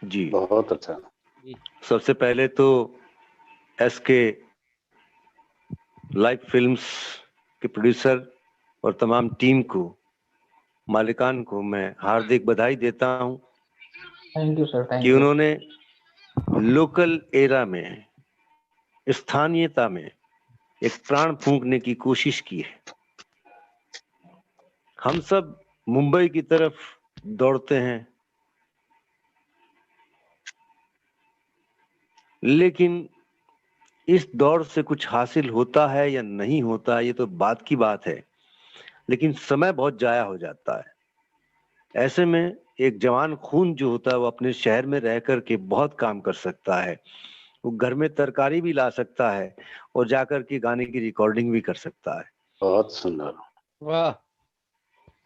जी बहुत अच्छा। सबसे पहले तो एसके लाइव फिल्म्स के प्रोड्यूसर और तमाम टीम को, मालिकान को मैं हार्दिक बधाई देता हूं थैंक यू सर, थैंक कि यू। उन्होंने लोकल एरा में, स्थानीयता में एक प्राण फूंकने की कोशिश की है। हम सब मुंबई की तरफ दौड़ते हैं, लेकिन इस दौड़ से कुछ हासिल होता है या नहीं होता ये तो बात की बात है, लेकिन समय बहुत जाया हो जाता है। ऐसे में एक जवान खून जो होता है वो अपने शहर में रह कर के बहुत काम कर सकता है। वो घर में तरकारी भी ला सकता है और जाकर के गाने की रिकॉर्डिंग भी कर सकता है। बहुत सुंदर। वाह।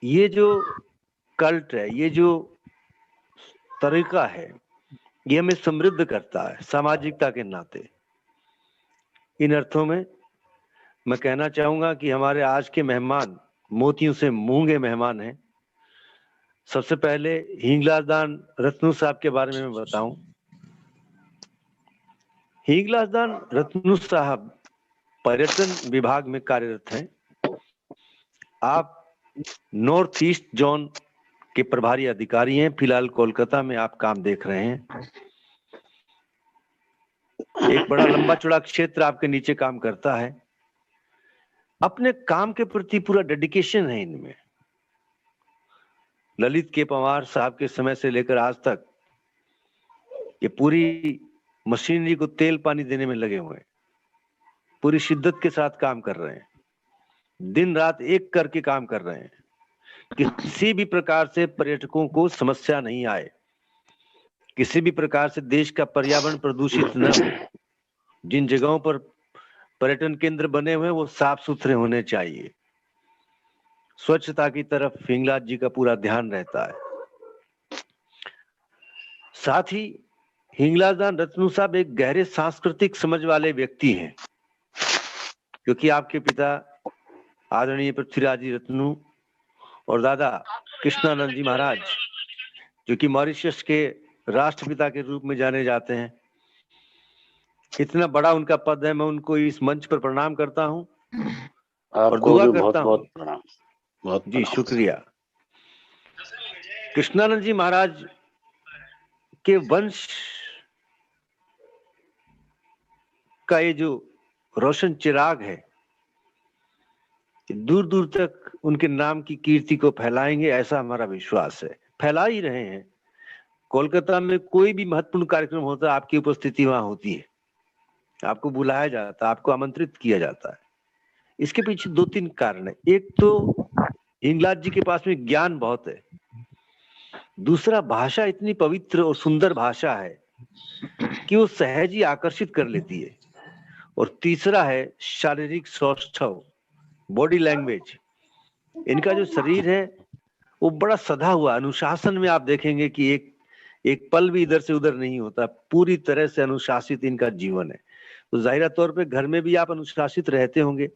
ये जो कल्ट है, ये जो तरीका है, ये हमें समृद्ध करता है सामाजिकता के नाते। इन अर्थों में मैं कहना चाहूंगा कि हमारे आज के मेहमान मोतियों से मूंगे मेहमान हैं। सबसे पहले हिंगलाजदान रत्नू साहब के बारे में मैं बताऊं। हिंगलाजदान रत्नू साहब पर्यटन विभाग में कार्यरत हैं। आप नॉर्थ ईस्ट जोन के प्रभारी अधिकारी हैं। फिलहाल कोलकाता में आप काम देख रहे हैं। एक बड़ा लंबा चौड़ा क्षेत्र आपके नीचे काम करता है। अपने काम के प्रति पूरा डेडिकेशन है इनमें। ललित के पंवार साहब के समय से लेकर आज तक ये पूरी मशीनरी को तेल पानी देने में लगे हुए हैं। पूरी शिद्दत के साथ काम कर रहे हैं, दिन रात एक करके काम कर रहे हैं। किसी भी प्रकार से पर्यटकों को समस्या नहीं आए, किसी भी प्रकार से देश का पर्यावरण प्रदूषित न हो। जिन जगहों पर पर्यटन केंद्र बने हुए हैं वो साफ सुथरे होने चाहिए। स्वच्छता की तरफ हिंगलाज जी का पूरा ध्यान रहता है। साथ ही हिंगलाजदान रत्नू साहब एक गहरे सांस्कृतिक समझ वाले व्यक्ति हैं, क्योंकि आपके पिता आदरणीय पृथ्वीराज जी रत्नू और दादा कृष्णानंद जी महाराज, जो कि मॉरिशस के राष्ट्रपिता के रूप में जाने जाते हैं, इतना बड़ा उनका पद है। मैं उनको इस मंच पर प्रणाम करता हूं और आपको दुआ भी करता बहुत हूं। बहुत प्रणाम। बहुत जी शुक्रिया। कृष्णानंद जी महाराज के वंश का ये जो रोशन चिराग है, दूर दूर तक उनके नाम की कीर्ति को फैलाएंगे, ऐसा हमारा विश्वास है। फैला ही रहे हैं। कोलकाता में कोई भी महत्वपूर्ण कार्यक्रम होता है, आपकी उपस्थिति वहां होती है। आपको बुलाया जाता है, आपको आमंत्रित किया जाता है। इसके पीछे दो तीन कारण है। एक तो हिंगलाज जी के पास में ज्ञान बहुत है। दूसरा, भाषा इतनी पवित्र और सुंदर भाषा है कि वो सहज ही आकर्षित कर लेती है। और तीसरा है शारीरिक सौष्ठव, बॉडी लैंग्वेज। इनका जो शरीर है वो बड़ा सधा हुआ। अनुशासन में आप देखेंगे कि एक पल भी इधर से उधर नहीं होता। पूरी तरह से अनुशासित इनका जीवन है। तो जाहिर तौर पे घर में भी आप अनुशासित रहते होंगे,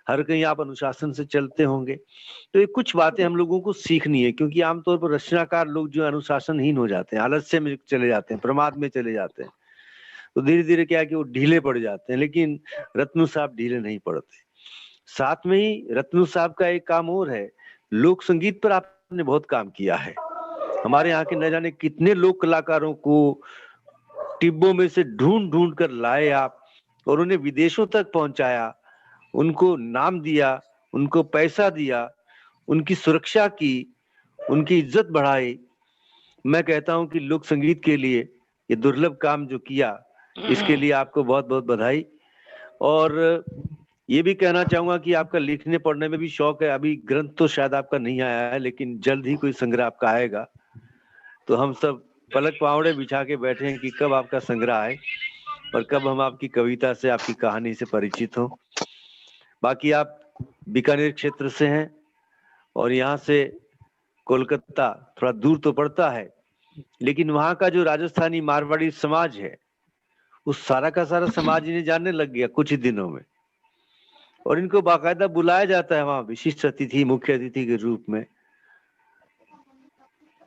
हर कहीं आप अनुशासन से चलते होंगे। तो ये कुछ बातें हम लोगों को सीखनी है, क्योंकि आमतौर पर रचनाकार लोग जो अनुशासनहीन हो जाते हैं, आलस्य में चले जाते हैं, प्रमाद में चले जाते हैं, तो धीरे धीरे क्या है कि वो ढीले पड़ जाते हैं। लेकिन रत्नू साहब ढीले नहीं पड़ते। साथ में ही रत्नू साहब का एक काम और है, लोक संगीत पर आपने बहुत काम किया है। हमारे यहाँ के न जाने कितने लोक कलाकारों को टिब्बों में से ढूंढ ढूंढ कर लाए आप, और उन्हें विदेशों तक पहुंचाया, उनको नाम दिया, उनको पैसा दिया, उनकी सुरक्षा की, उनकी इज्जत बढ़ाई। मैं कहता हूं कि लोक संगीत के लिए ये दुर्लभ काम जो किया, इसके लिए आपको बहुत बहुत बधाई। और ये भी कहना चाहूंगा कि आपका लिखने पढ़ने में भी शौक है। अभी ग्रंथ तो शायद आपका नहीं आया है, लेकिन जल्द ही कोई संग्रह आपका आएगा। तो हम सब पलक पावड़े बिछा के बैठे हैं कि कब आपका संग्रह आए और कब हम आपकी कविता से, आपकी कहानी से परिचित हों। बाकी आप बीकानेर क्षेत्र से हैं और यहाँ से कोलकाता थोड़ा दूर तो पड़ता है, लेकिन वहाँ का जो राजस्थानी मारवाड़ी समाज है, उस सारा का सारा समाज इन्हें जानने लग गया कुछ ही दिनों में। और इनको बाकायदा बुलाया जाता है वहां विशिष्ट अतिथि, मुख्य अतिथि के रूप में।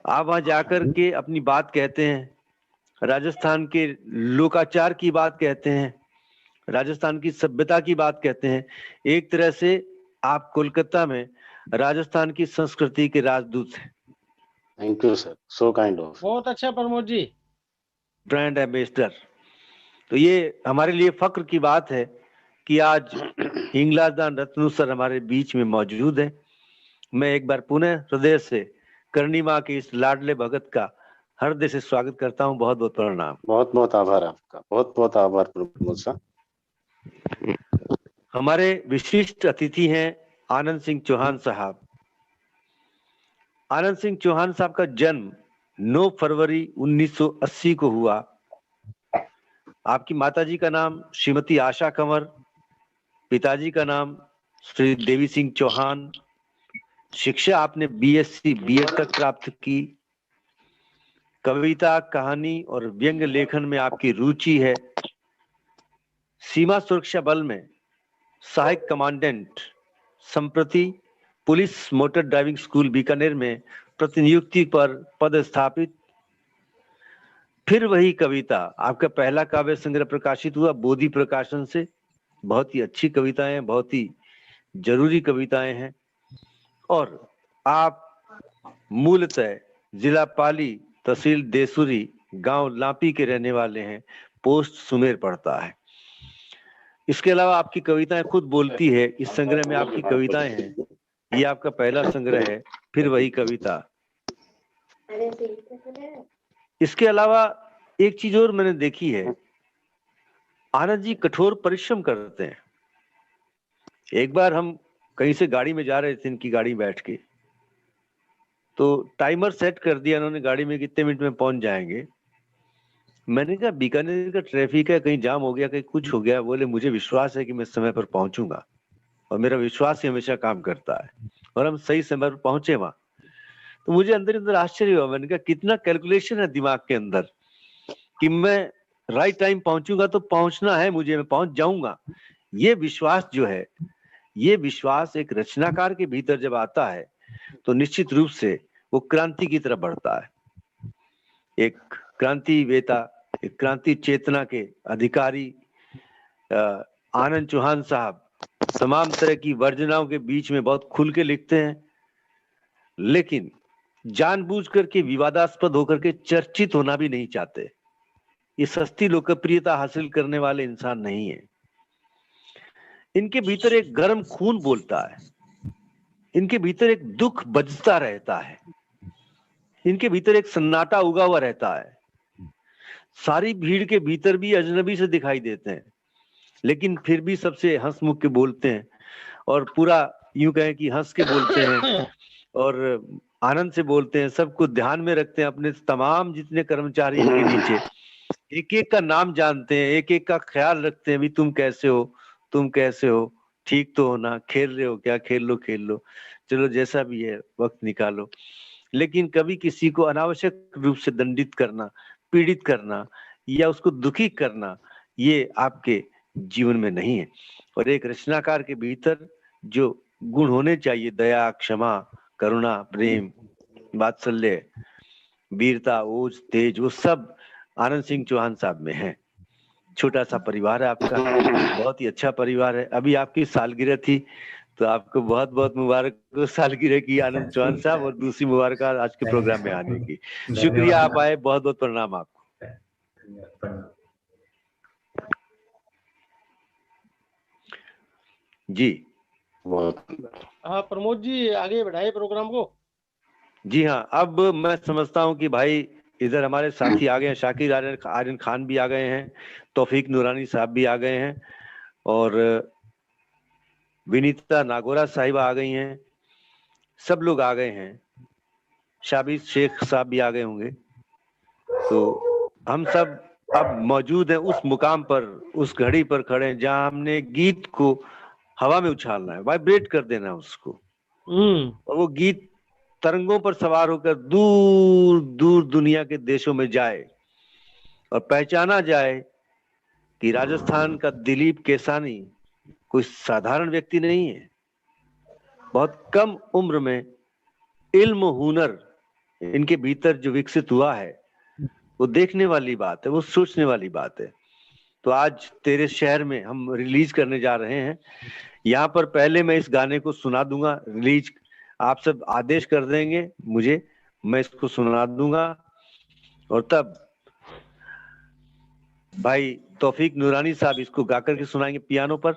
आप वहां जाकर के अपनी बात कहते हैं, राजस्थान के लोकाचार की बात कहते हैं, राजस्थान की सभ्यता की बात कहते हैं। एक तरह से आप कोलकाता में राजस्थान की संस्कृति के राजदूत हैं। Thank you sir, so kind of. बहुत अच्छा प्रमोद जी, ब्रांड एम्बेसडर। तो ये हमारे लिए फक्र की बात है कि आज हिंगलाजदान रत्नू सर हमारे बीच में मौजूद है। मैं एक बार पुनः हृदय से करणी माँ के इस लाडले भगत का हृदय से स्वागत करता हूँ। बहुत बहुत प्रणाम। बहुत बहुत आभार आपका, बहुत बहुत आभार प्रमोद सर। हमारे विशिष्ट अतिथि हैं आनंद सिंह चौहान साहब। आनंद सिंह चौहान साहब का जन्म 9 फरवरी 1980 को हुआ। आपकी माताजी का नाम श्रीमती आशा कंवर, पिताजी का नाम श्री देवी सिंह चौहान। शिक्षा आपने बीएससी बीएड तक प्राप्त की। कविता, कहानी और व्यंग लेखन में आपकी रुचि है। सीमा सुरक्षा बल में सहायक कमांडेंट, संप्रति police motor driving school Bikaner में प्रतिनियुक्ति पर पदस्थापित। फिर वही कविता, आपका पहला काव्य संग्रह प्रकाशित हुआ बोधि प्रकाशन से। बहुत ही अच्छी कविताएं, बहुत ही जरूरी कविताएं हैं। और आप मूलतः जिला पाली, तहसील देसुरी, गांव लापी के रहने वाले हैं। पोस्ट सुमेर पड़ता है। इसके अलावा आपकी कविताएं खुद बोलती है। इस संग्रह में आपकी कविताएं हैं। ये आपका पहला संग्रह है, फिर वही कविता। इसके अलावा एक चीज और मैंने देखी है, आनंद जी कठोर परिश्रम करते हैं। एक बार हम कहीं से गाड़ी में जा रहे थे, इनकी गाड़ी में बैठ के, तो टाइमर सेट कर दिया उन्होंने गाड़ी में, कितने मिनट में पहुंच जाएंगे। मैंने कहा बीकानेर का ट्रैफिक है, कहीं जाम हो गया, कहीं कुछ हो गया। बोले मुझे विश्वास है कि मैं समय पर पहुंचूंगा, और मेरा विश्वास ही हमेशा काम करता है। और हम सही समय पर पहुंचे वहां। तो मुझे अंदर अंदर आश्चर्य हुआ। मैंने कहा कितना कैलकुलेशन है दिमाग के अंदर कि मैं राइट टाइम पहुंचूंगा तो पहुंचना है मुझे, मैं पहुंच जाऊंगा। ये विश्वास जो है, ये विश्वास एक रचनाकार के भीतर जब आता है तो निश्चित रूप से वो क्रांति की तरफ बढ़ता है। एक क्रांति वेता, एक क्रांति चेतना के अधिकारी आनंद चौहान साहब तमाम तरह की वर्जनाओं के बीच में बहुत खुल के लिखते हैं, लेकिन जानबूझ करके विवादास्पद होकर के चर्चित होना भी नहीं चाहते। ये सस्ती लोकप्रियता हासिल करने वाले इंसान नहीं है। इनके भीतर एक गर्म खून बोलता है, इनके भीतर एक दुख बजता रहता है, इनके भीतर एक सन्नाटा उगा हुआ रहता है। सारी भीड़ के भीतर भी अजनबी से दिखाई देते हैं, लेकिन फिर भी सबसे हंसमुख के बोलते हैं, और पूरा यूं कहें कि हंस के बोलते हैं और आनंद से बोलते हैं। सबको ध्यान में रखते हैं। अपने तमाम जितने कर्मचारी इनके नीचे, एक एक का नाम जानते हैं, एक एक का ख्याल रखते हैं। भी तुम कैसे हो, तुम कैसे हो, ठीक तो हो ना, खेल रहे हो क्या, खेल लो खेल लो, चलो जैसा भी है वक्त निकालो। लेकिन कभी किसी को अनावश्यक रूप से दंडित करना, पीड़ित करना या उसको दुखी करना, ये आपके जीवन में नहीं है। और एक रचनाकार के भीतर जो गुण होने चाहिए, दया, क्षमा, करुणा, प्रेम, वात्सल्य, वीरता, ओज, तेज, वो सब आनंद सिंह चौहान साहब में है। छोटा सा परिवार है आपका, बहुत ही अच्छा परिवार है। अभी आपकी सालगिरह थी, तो आपको बहुत बहुत मुबारक हो सालगिरह की आनंद चौहान साहब, और दूसरी मुबारक आज के प्रोग्राम में आने की। शुक्रिया, आप आए, बहुत बहुत प्रणाम आपको। जी हाँ प्रमोद जी, आगे बढ़ाइए प्रोग्राम को। जी हाँ, अब मैं समझता हूँ कि भाई इधर हमारे साथी आ गए हैं। शाकिर आर्यन खान भी आ गए हैं, तौफीक नूरानी साहब भी आ गए हैं, और विनीता नागोरा साहिबा आ गई हैं। सब लोग आ गए हैं। शाबिज शेख साहब भी आ गए होंगे। तो हम सब अब मौजूद हैं उस मुकाम पर, उस घड़ी पर खड़े हैं जहां हमने गीत को हवा में उछालना है, वाइब्रेट कर देना है उसको, और वो गीत तरंगों पर सवार होकर दूर दूर दुनिया के देशों में जाए, और पहचाना जाए कि राजस्थान का दिलीप केसानी कोई साधारण व्यक्ति नहीं है। बहुत कम उम्र में इल्म हुनर इनके भीतर जो विकसित हुआ है, वो देखने वाली बात है, वो सोचने वाली बात है। तो आज तेरे शहर में हम रिलीज करने जा रहे हैं। यहाँ पर पहले मैं इस गाने को सुना दूंगा, रिलीज आप सब आदेश कर देंगे मुझे, मैं इसको सुना दूंगा, और तब भाई तौफीक नूरानी साहब इसको गाकर के सुनाएंगे पियानो पर।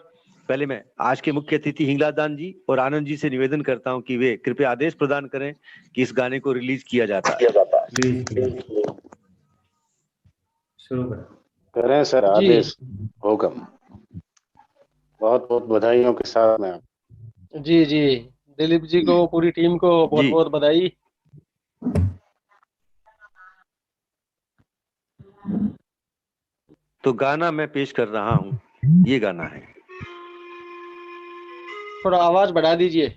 पहले मैं आज के मुख्य अतिथि हिंगलादान जी और आनंद जी से निवेदन करता हूं कि वे कृपया आदेश प्रदान करें कि इस गाने को रिलीज किया जाता है। शुरू करें। करें सर, जी आदेश हुक्म। बहुत बहुत बधाइयों के साथ में जी जी, दिलीप जी को, पूरी टीम को बहुत जी। बहुत बधाई। तो गाना मैं पेश कर रहा हूं, ये गाना है। थोड़ा आवाज बढ़ा दीजिए।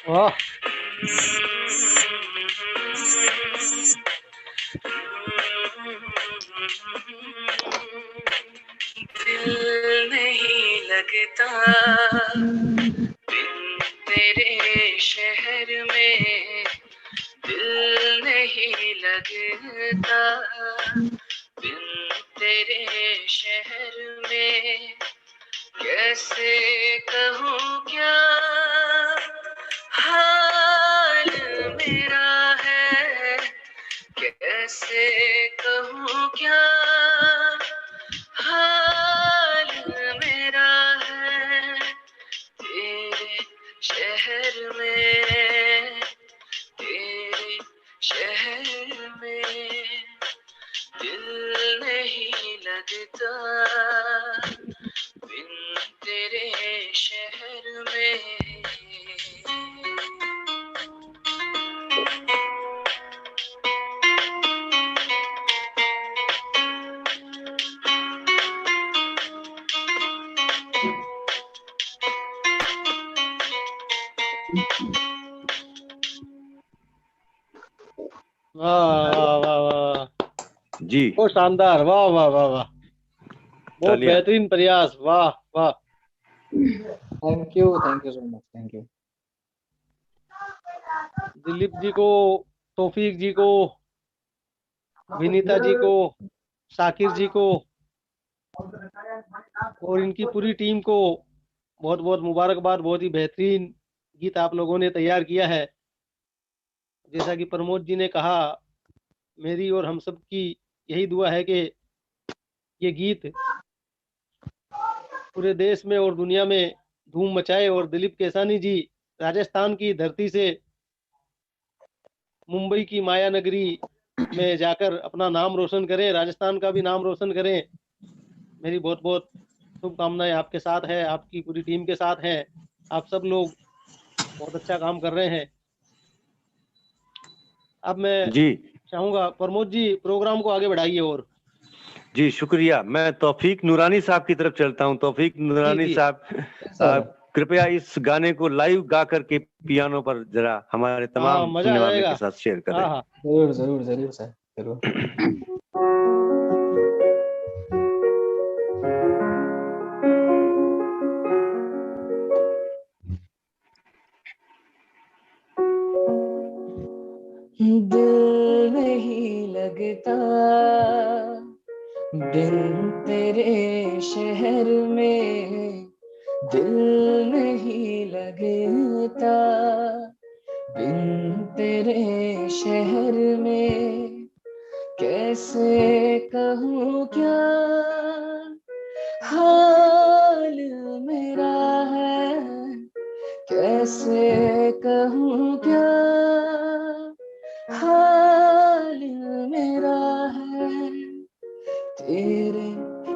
वाह, दिल नहीं लगता बिन तेरे शहर में, दिल नहीं लगता बिन तेरे शहर में, कैसे कहूँ क्या हाल मेरा है, कैसे कहूँ क्या हाल मेरा है, तेरे शहर में, तेरे शहर में दिल नहीं लगता बिन तेरे शहर में। वाह वाह वाह वाह, जी बहुत शानदार, वाह वाह वाह वाह, बहुत तालियां। बेहतरीन प्रयास, वाह वाह। Thank you so much, thank you. Dilip ji को, तौफीक जी को, विनीता जी को, शाकिर जी को और इनकी पूरी टीम को बहुत बहुत मुबारकबाद। बहुत ही बेहतरीन गीत आप लोगों ने तैयार किया है। जैसा कि प्रमोद जी ने कहा, मेरी और हम सब की यही दुआ है कि ये गीत पूरे देश में और दुनिया में धूम मचाए और दिलीप केसानी जी राजस्थान की धरती से मुंबई की माया नगरी में जाकर अपना नाम रोशन करें, राजस्थान का भी नाम रोशन करें। मेरी बहुत बहुत शुभकामनाएं आपके साथ है, आपकी पूरी टीम के साथ हैं। आप सब लोग बहुत अच्छा काम कर रहे हैं। अब मैं जी चाहूंगा प्रमोद जी प्रोग्राम को आगे बढ़ाइए। और जी शुक्रिया। मैं तौफीक नूरानी साहब की तरफ चलता हूं। तौफीक नूरानी जी। साहब, सर कृपया इस गाने को लाइव गा करके पियानो पर जरा हमारे हाँ, तमाम मजा सुनने आ वाले जाएगा। के साथ शेयर करें। हाँ हाँ, जरूर जरूर जरूर सर, जरूर। दिल नहीं लगता बिन तेरे शहर में, दिल नहीं लगता बिन तेरे शहर में, कैसे कहूँ क्या हाल मेरा है, कैसे कहूँ क्या हाल मेरा है, तेरे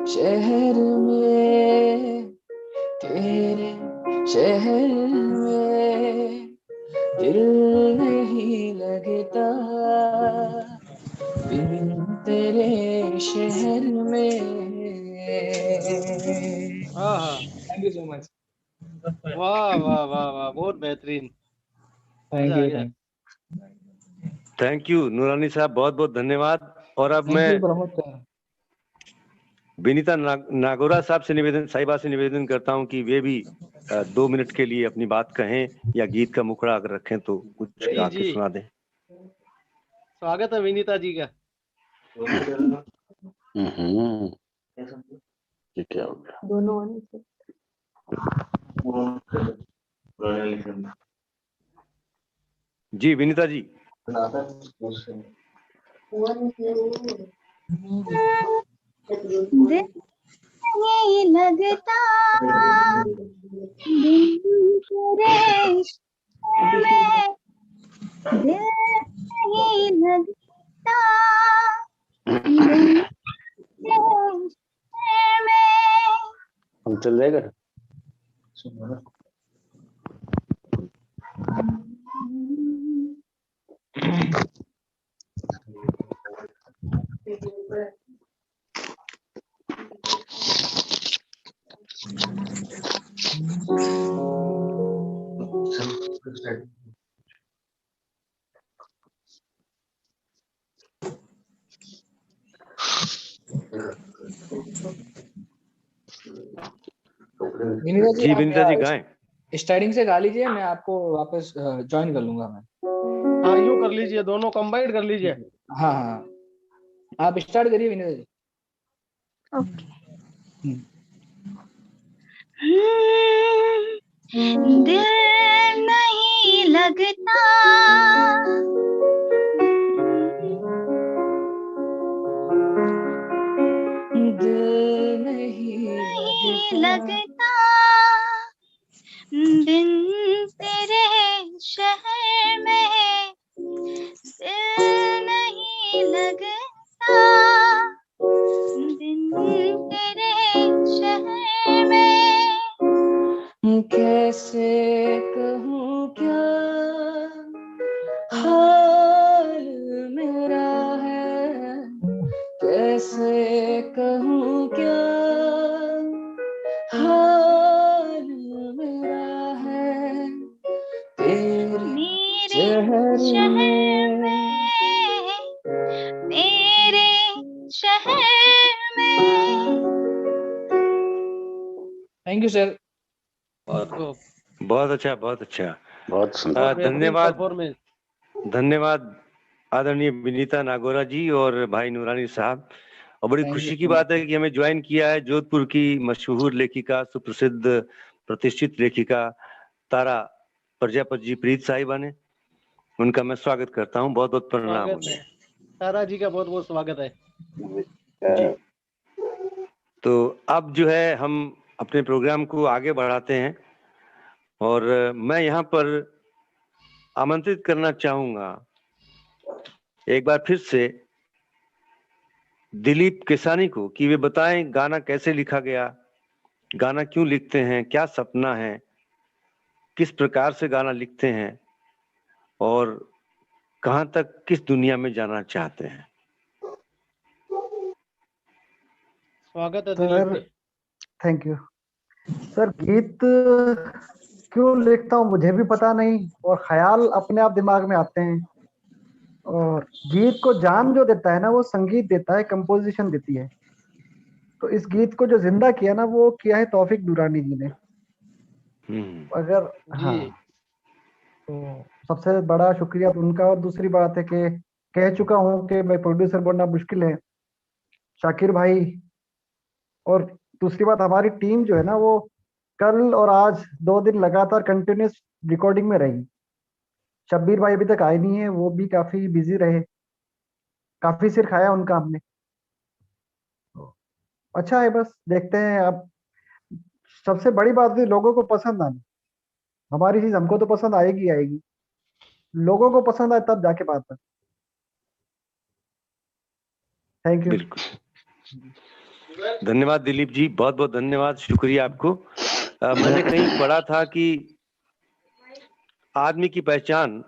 शहर में, तेरे शहर में दिल नहीं लगता बिन तेरे शहर में। हाँ हाँ, थैंक यू सो मच। वाह वाह वाह वाह, बहुत बेहतरीन, थैंक मजा आ यू, गया। थैंक यू नूरानी साहब, बहुत बहुत धन्यवाद। और अब थैंक मैं यू प्रमोद सर। विनीता नागोरा साहब से साहिबा से निवेदन करता हूं कि वे भी 2 मिनट के लिए अपनी बात कहें या गीत का मुखड़ा अगर रखें तो कुछ गा के सुना दें। स्वागत है विनीता जी का। ये क्या हो गया? दोनों जी विनीता जी। दिल नहीं लगता बिन तेरे इश्क़ में, दिल नहीं लगता बिन तेरे इश्क़ में। हम चल जाएगा। जी विनीता जी गाएं। स्टार्टिंग से गा लीजिए, मैं आपको वापस ज्वाइन कर लूंगा मैं। हाँ यूँ कर लीजिए, दोनों कंबाइंड कर लीजिए। हाँ हाँ, आप स्टार्ट करिए विनीता जी। ओके। दिल नहीं लगता दिल नहीं लगता बिन तेरे शहर में, दिल नहीं लगता बिन तेरे शहर में। कैसे कहूँ क्या हाल मेरा है, कैसे कहूँ क्या हाल मेरा है, तेरे शहर में, मेरे शहर में। Thank you sir. बहुत अच्छा, बहुत अच्छा, बहुत सुंदर। धन्यवाद। परफॉर्मेंस। धन्यवाद आदरणीय विनीता नागोरा जी और भाई नूरानी साहब। और बड़ी खुशी की बात है कि हमें ज्वाइन किया है जोधपुर की मशहूर लेखिका, सुप्रसिद्ध प्रतिष्ठित लेखिका तारा प्रजापति जी प्रीत साहिबा ने। उनका मैं स्वागत करता हूं। बहुत बहुत प्रणाम उन्हें। तारा जी का बहुत बहुत स्वागत है जी। तो अब जो है हम अपने प्रोग्राम को आगे बढ़ाते हैं और मैं यहाँ पर आमंत्रित करना चाहूंगा एक बार फिर से दिलीप केसानी को कि वे बताएं गाना कैसे लिखा गया, गाना क्यों लिखते हैं, क्या सपना है, किस प्रकार से गाना लिखते हैं और कहां तक किस दुनिया में जाना चाहते हैं। स्वागत है Dilip ji. Thank you sir. गीत क्यों लिखता हूँ मुझे भी पता नहीं, और ख्याल अपने आप दिमाग में आते हैं। और गीत को जान जो देता है ना, वो संगीत देता है, कंपोजिशन देती है। तो इस गीत को जो जिंदा किया ना, वो किया है तौफीक दुरानी जी ने। अगर हाँ, तो सबसे बड़ा शुक्रिया उनका। और दूसरी बात है कि कह चुका हूँ कि मैं प्रोड्यूसर बनना मुश्किल है, शाकिर भाई। और दूसरी बात, हमारी टीम जो है ना, वो कल और आज 2 दिन लगातार कंटिन्यूस रिकॉर्डिंग में रही। शब्बीर भाई अभी तक आए नहीं है, वो भी काफी बिजी रहे, काफी सिर खाया उनका हमने। अच्छा है, बस देखते हैं। अब सबसे बड़ी बात है लोगों को पसंद आना। हमारी चीज हमको तो पसंद आएगी आएगी, लोगों को पसंद आए तब जाके बात है। Thank you. बिल्कुल, धन्यवाद दिलीप जी, बहुत बहुत धन्यवाद, शुक्रिया आपको। मैंने कहीं पढ़ा था कि आदमी की पहचान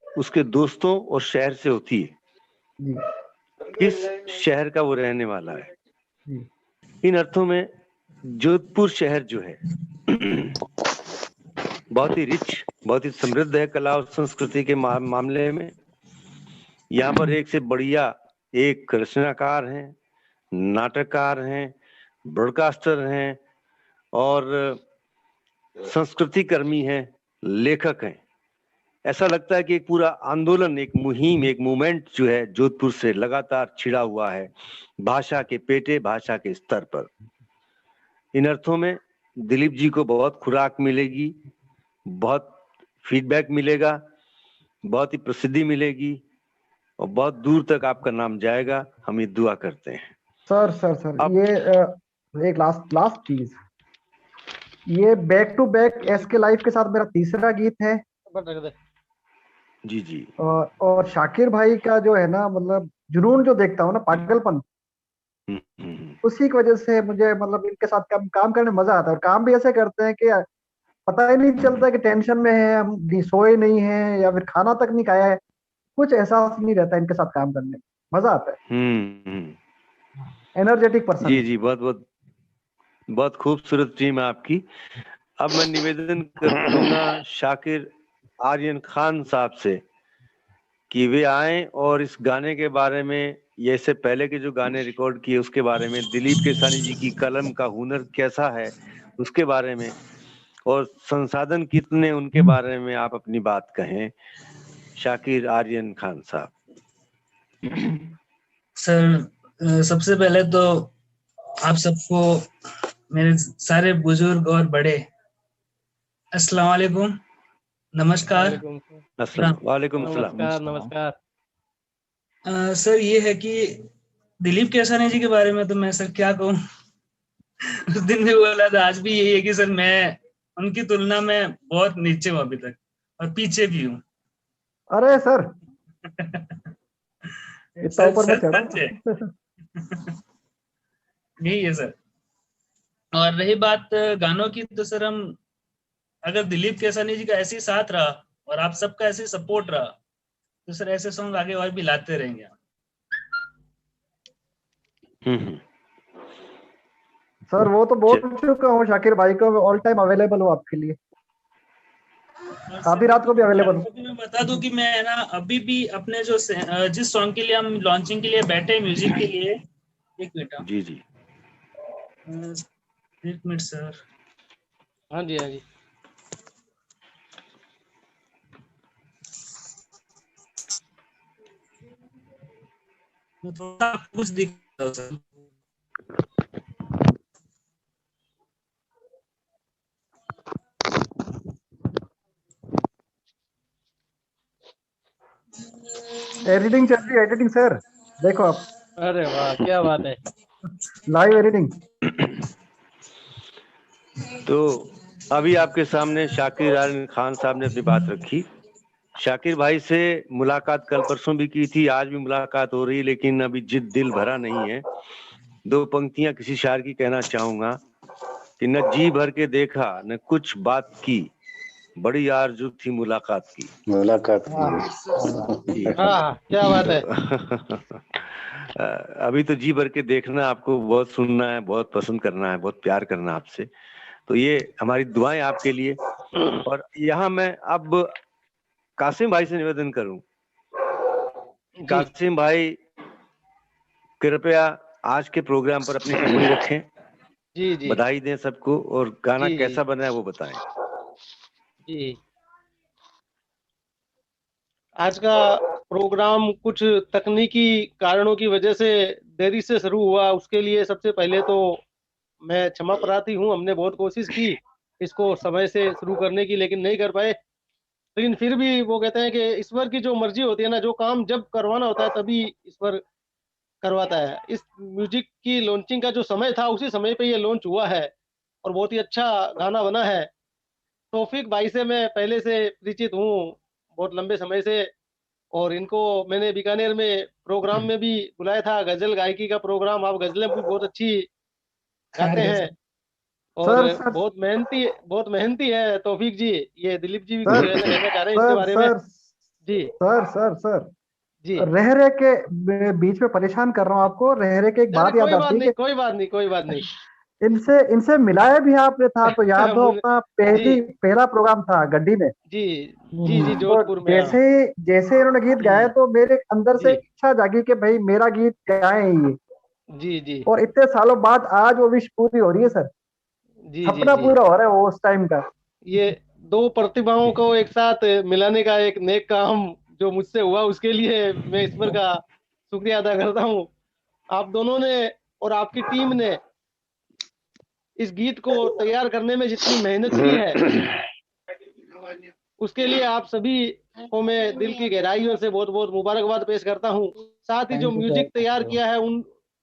उसके दोस्तों और शहर से होती है, किस शहर का वो रहने वाला है। इन अर्थों में जोधपुर शहर जो है बहुत ही रिच, बहुत ही समृद्ध है कला और संस्कृति के मामले में। यहाँ पर एक से बढ़िया एक रचनाकार हैं, नाटककार हैं, ब्रॉडकास्टर हैं और संस्कृति कर्मी हैं, लेखक हैं। ऐसा लगता है कि एक पूरा आंदोलन, एक मुहिम, एक मूवमेंट जो है जोधपुर से लगातार छिड़ा हुआ है भाषा के पेटे, भाषा के स्तर पर। इन अर्थों में दिलीप जी को बहुत खुराक मिलेगी, बहुत फीडबैक मिलेगा, बहुत ही प्रसिद्धि मिलेगी और बहुत दूर तक आपका नाम जाएगा। हम ये दुआ करते हैं। सर अब ये एक लास्ट चीज, ये back to back SK life के साथ मेरा तीसरा गीत है। जी जी। और शाकिर भाई का जो है ना, मतलब जुनून जो देखता हूँ ना, पागलपन, उसी की वजह से मुझे मतलब इनके साथ काम करने में मजा आता है। और काम भी ऐसे करते हैं कि पता ही नहीं चलता कि टेंशन में है, हम सोए नहीं है या फिर खाना तक नहीं खाया है, कुछ एहसास नहीं रहता इनके साथ काम करने में, मजा आता है। Energetic person. जी जी, बहुत खूबसूरत टीम है आपकी। अब मैं निवेदन करूंगा शाकिर आर्यन खान साहब से कि वे आए और इस गाने के बारे में, ये इससे पहले के जो गाने रिकॉर्ड किए उसके बारे में, दिलीप केसानी जी की कलम का हुनर कैसा है उसके बारे में, और संसाधन कितने उनके बारे में आप अपनी बात कहें। शाकिर आर्यन खान साहब। सर, सबसे पहले तो आप सबको, मेरे सारे बुजुर्ग और बड़े, अस्सलाम वालेकुम, नमस्कार। वालेकुम सलाम। नमस्कार। सर, ये है कि दिलीप केसानी जी के बारे में तो मैं सर क्या कहूँ, उस दिन भी बोला था, आज भी यही है कि सर मैं उनकी तुलना में बहुत नीचे हूँ अभी तक, और पीछे भी हूँ। अरे सर इतना ऊपर मत चढ़ो। यही है सर। और रही बात गानों की, तो सर हम, अगर दिलीप केसानी जी का ऐसे ही साथ रहा और आप सबका ऐसे सपोर्ट रहा, तो सर ऐसे सॉन्ग आगे और भी लाते रहेंगे। सर वो तो बोल चुका हूँ शाकिर भाई को, ऑल टाइम अवेलेबल हूँ आपके लिए, आधी रात को भी अवेलेबल हूँ। मैं बता दूं कि मैं ना अभी भी अपने जो जिस सॉन्ग के लिए हम लॉन्चिंग के लिए बैठे, म्यूजिक के लिए, एक मिनट। जी जी, एक मिनट सर। हाँ जी हाँ जी। थोड़ा कुछ दिखता है सर। एडिटिंग चल रही है, एडिटिंग सर, देखो आप। अरे वाह, क्या बात है, लाइव एडिटिंग। तो अभी आपके सामने शाकिर आर्यन खान साहब ने अपनी बात रखी। शाकिर भाई से मुलाकात कल परसों भी की थी, आज भी मुलाकात हो रही, लेकिन अभी जिद दिल भरा नहीं है। दो पंक्तियां किसी शायर की कहना चाहूंगा कि न जी भर के देखा न कुछ बात की, बड़ी आरज़ू थी मुलाकात की। हाँ क्या बात है। अभी तो जी भर के देखना, आपको बहुत सुनना है, बहुत पसंद करना है, बहुत प्यार करना है आपसे, तो ये हमारी दुआएं आपके लिए। और यहाँ मैं अब कासिम भाई से निवेदन करूं, कासिम भाई कृपया आज के प्रोग्राम पर अपनी टिप्पणी रखें। जी जी, बधाई दें सबको, और गाना जी, कैसा बना है वो बताएं। जी, आज का प्रोग्राम कुछ तकनीकी कारणों की वजह से देरी से शुरू हुआ, उसके लिए सबसे पहले तो मैं क्षमा प्रार्थी हूँ। हमने बहुत कोशिश की इसको समय से शुरू करने की, लेकिन नहीं कर पाए। लेकिन फिर भी वो कहते हैं कि ईश्वर की जो मर्जी होती है ना, जो काम जब करवाना होता है तभी ईश्वर करवाता है। इस म्यूजिक की लॉन्चिंग का जो समय था उसी समय पे ये लॉन्च हुआ है और बहुत ही अच्छा गाना बना है। तौफीक भाई से मैं पहले से परिचित हूँ, बहुत लंबे समय से, और इनको मैंने बीकानेर में प्रोग्राम में भी बुलाया था, गजल गायकी का प्रोग्राम। आप गजलें भी बहुत अच्छी गाते हैं और सर बहुत मेहनती है तौफीक जी। ये दिलीप जी भी कुछ सर कहना चाह रहे हैं इसके बारे में। जी सर जी, रह रहे के बीच में परेशान कर रहा हूँ आपको। रह रहे के एक बात याद आती है कि कोई बात नहीं। इनसे मिलाया भी आपने था, तो याद हो अपना पहला प्रोग्राम था गड्डी में। जी तो जोधपुर में। जैसे इन्होंने गीत गाया तो मेरे अंदर से इच्छा जागी कि भाई मेरा गीत गाएं ये। जी जी और इतने सालों बाद आज वो विश पूरी हो रही है सर। जी जी सपना जी। पूरा हो रहा है वो उस टाइम का। ये दो प्रतिभाओं को एक साथ मिलाने का एक नेक काम जो मुझसे हुआ, उसके लिए मैं ईश्वर का शुक्रिया अदा करता हूँ। आप दोनों ने और आपकी टीम ने इस गीत को तैयार करने में जितनी मेहनत की है, उसके लिए आप सभी को मैं दिल की गहराइयों से बहुत बहुत मुबारकबाद पेश करता हूँ। साथ ही जो थैंक यू सर, म्यूजिक तैयार थैंक यू। किया है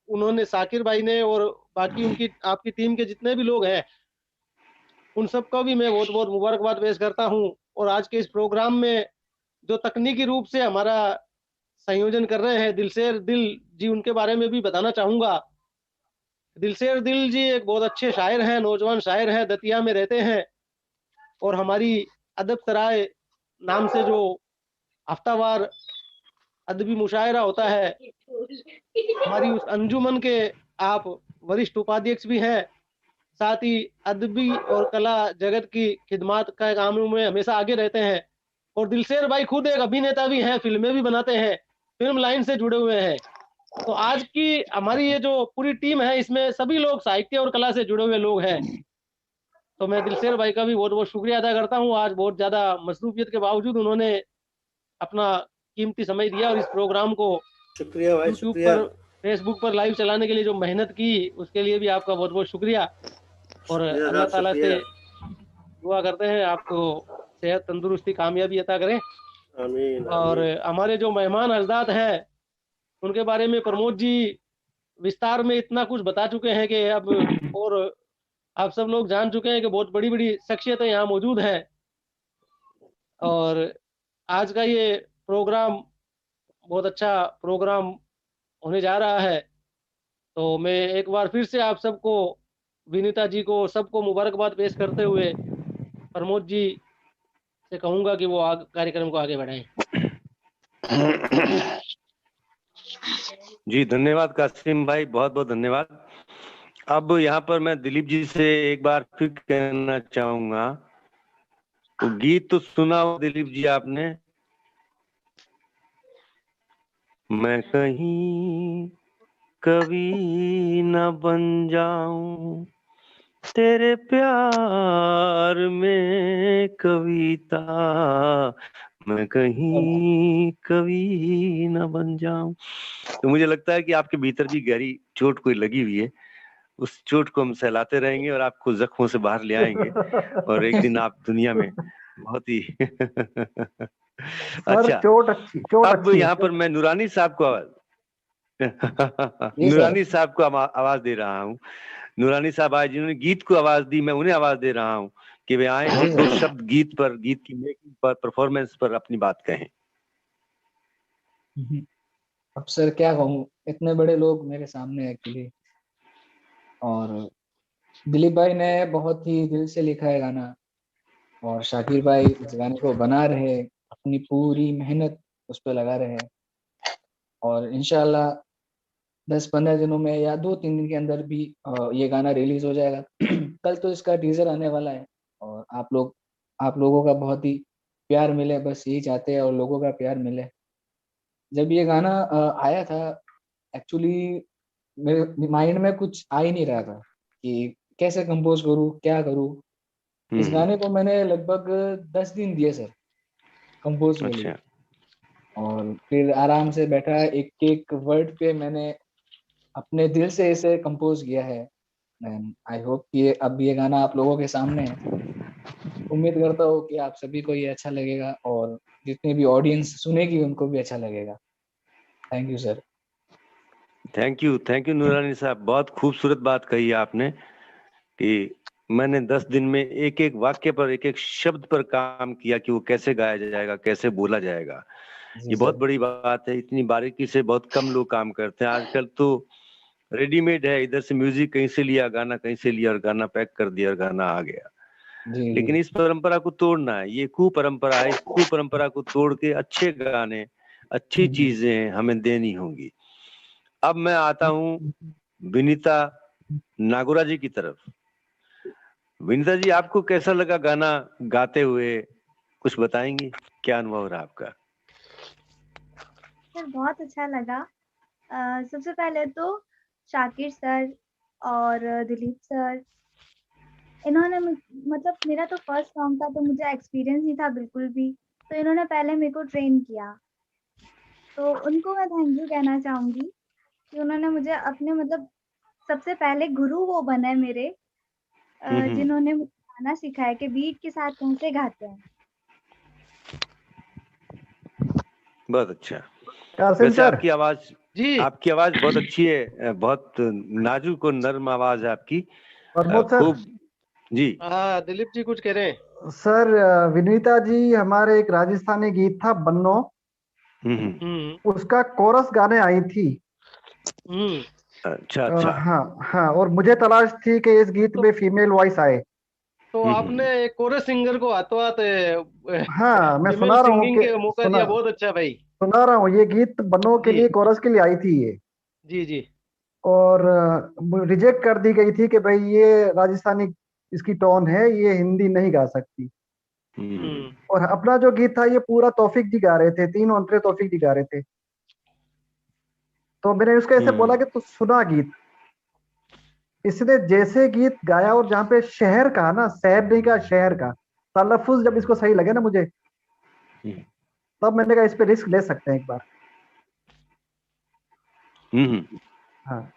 उन्होंने साकिर भाई ने और बाकी उनकी आपकी टीम के जितने भी लोग हैं, उन सबको भी मैं बहुत बहुत मुबारकबाद पेश करता हूँ। और आज के इस प्रोग्राम में जो तकनीकी रूप से हमारा संयोजन कर रहे हैं दिलशेर दिल जी, उनके बारे में भी बताना चाहूंगा। दिलशेर दिल जी एक बहुत अच्छे शायर हैं, नौजवान शायर हैं, दतिया में रहते हैं। और हमारी अदब सराय नाम से जो हफ्तावार अदबी मुशायरा होता है, हमारी उस अंजुमन के आप वरिष्ठ उपाध्यक्ष भी हैं। साथ ही अदबी और कला जगत की खिदमत का काम में हमेशा आगे रहते हैं। और दिलशेर भाई खुद एक अभिनेता भी हैं, फिल्में भी बनाते हैं, फिल्म लाइन से जुड़े हुए हैं। तो आज की हमारी ये जो पूरी टीम है, इसमें सभी लोग साहित्य और कला से जुड़े हुए लोग हैं। तो मैं दिलशेर भाई का भी बहुत बहुत शुक्रिया अदा करता हूँ। आज बहुत ज्यादा मसरूफियत के बावजूद उन्होंने अपना कीमती समय दिया और इस प्रोग्राम को शुक्रिया भाई, यूट्यूब शुक्रिया। पर, फेसबुक पर लाइव चलाने के लिए जो मेहनत की, उसके लिए भी आपका बहुत बहुत शुक्रिया। और शुक्रिया अल्लाह साहब, ताला से शुक्रिया। दुआ करते हैं आपको सेहत, तंदुरुस्ती, कामयाबी अता करें। आमीन और आमीन। हमारे जो मेहमान हजरात हैं, उनके बारे में प्रमोद जी विस्तार में इतना कुछ बता चुके हैं कि अब और आप सब लोग जान चुके हैं कि बहुत बड़ी बड़ी शख्सियतें यहाँ मौजूद हैं। और आज का ये प्रोग्राम बहुत अच्छा प्रोग्राम होने जा रहा है। तो मैं एक बार फिर से आप सबको, विनीता जी को, सबको मुबारकबाद पेश करते हुए प्रमोद जी से कहूंगा कि वो कार्यक्रम को आगे बढ़ाएं। जी धन्यवाद कासिम भाई, बहुत बहुत धन्यवाद। अब यहाँ पर मैं दिलीप जी से एक बार फिर कहना चाहूंगा, तो गीत तो सुना हो दिलीप जी आपने, मैं कहीं कभी न बन जाऊं तेरे प्यार में कविता, मैं कहीं कभी न बन जाऊं। तो मुझे लगता है कि आपके भीतर भी गहरी चोट कोई लगी हुई है। उस चोट को हम सहलाते रहेंगे और आपको जख्मों से बाहर ले आएंगे और एक दिन आप दुनिया में बहुत ही सर अच्छा। चोट अब अच्छी है। यहाँ पर मैं नूरानी साहब को जी सर। नूरानी साहब को आवाज दे रहा हूँ। नूरानी साहब आज जिन्होंने गीत को आवाज दी, मैं उन्हें आवाज दे रहा हूँ कि वे आए और दो शब्द गीत पर, गीत की मेकिंग पर, परफॉर्मेंस पर अपनी बात कहें। अब सर क्या कहूँ, इतने बड़े लोग मेरे सामने एक्चुअली, और दिलीप भाई ने बहुत ही दिल से लिखा है गाना, और शाकिर भाई इस गाने को बना रहे, अपनी पूरी मेहनत उस पर लगा रहे हैं। और इंशाल्लाह 10-15 दिनों में या 2-3 दिन के अंदर भी ये गाना रिलीज हो जाएगा। कल तो इसका टीजर आने वाला है, और आप लोगों का बहुत ही प्यार मिले, बस यही चाहते हैं, और लोगों का प्यार मिले। जब ये गाना आया था, एक्चुअली मेरे माइंड में कुछ आ ही नहीं रहा था कि कैसे कंपोज करूँ, क्या करूँ। इस गाने को मैंने लगभग 10 दिन दिए सर कंपोज के लिए, और फिर आराम से बैठा, एक एक वर्ड पे मैंने अपने दिल से इसे कंपोज किया है। एंड आई होप कि अब ये गाना आप लोगों के सामने है। उम्मीद करता हूँ कि आप सभी को ये अच्छा लगेगा, और जितनी भी ऑडियंस सुनेगी उनको भी अच्छा लगेगा। Thank you sir. Thank you नूरानी साहब, बहुत खूबसूरत बात कही आपने कि मैंने 10 दिन में एक एक वाक्य पर, एक एक शब्द पर काम किया कि वो कैसे गाया जाएगा, कैसे बोला जाएगा। ये बहुत बड़ी बात है, इतनी बारीकी से बहुत कम लोग काम करते हैं। आजकल तो रेडीमेड है, इधर से म्यूजिक कहीं से लिया, गाना कहीं से लिया और गाना पैक कर दिया और गाना आ गया। लेकिन इस परंपरा को तोड़ना है, ये कुपरंपरा है। इस कुपरंपरा को तोड़ के अच्छे गाने, अच्छी चीजें हमें देनी होंगी। अब मैं आता हूँ विनीता नागुरा जी की तरफ। विनीता जी, आपको कैसा लगा गाना गाते हुए, कुछ बताएंगी? क्या अनुभव रहा आपका? सर बहुत अच्छा लगा। सबसे पहले तो शाकिर सर और दिलीप सर, इन्होंने मतलब मेरा तो फर्स्ट सॉन्ग था तो मुझे एक्सपीरियंस नहीं था बिल्कुल भी, तो इन्होंने पहले मेरे को ट्रेन किया, तो उनको मैं थैंक यू कहना चाहूंगी कि उन्होंने मुझे अपने मतलब सबसे पहले गुरु वो बने मेरे, जिन्होंने मुझे गाना सिखाया कि बीट के साथ कैसे गाते हैं। बहुत अच्छा। कासिम वैसे सर, आपकी आवाज बहुत अच्छी है, बहुत नाजुक और नर्म आवाज है आपकी। प्रमोद सर। खूब जी। हाँ दिलीप जी कुछ कह रहे हैं। सर विनीता जी, हमारे एक राजस्थानी गीत था बन्नो, उसका कोरस गाने आई थी। अच्छा अच्छा। हाँ हाँ, और मुझे तलाश थी कि इस गीत में फीमेल वॉइस आए। तो आपने कोरस सिंगर को हाथों हाथ हाँ, मैं फीमेल सुना रहा हूँ सिंगिंग कि के मौका दिया, बहुत अच्छा भाई। सुना रहा हूँ, ये गीत बन्नो के जी लिए कोरस के लिए आई थी ये, जी जी। और रिजेक्ट कर दी गई थी कि भाई ये राजस्थानी इसकी टोन है, ये हिंदी नहीं गा सकती। और अपना जो गीत था ये पूरा तौफीक जी गा रहे थे, 3 अंतरे तौफीक जी गा रहे थे। तो मैंने उसको ऐसे बोला कि तू सुना गीत, इसने जैसे गीत गाया, और जहाँ पे शहर का ना, शहर नहीं का शहर का तलफ्फुज जब इसको सही लगे ना मुझे, तब मैंने कहा इस पे रिस्क ले सकते हैं एक बार। हाँ,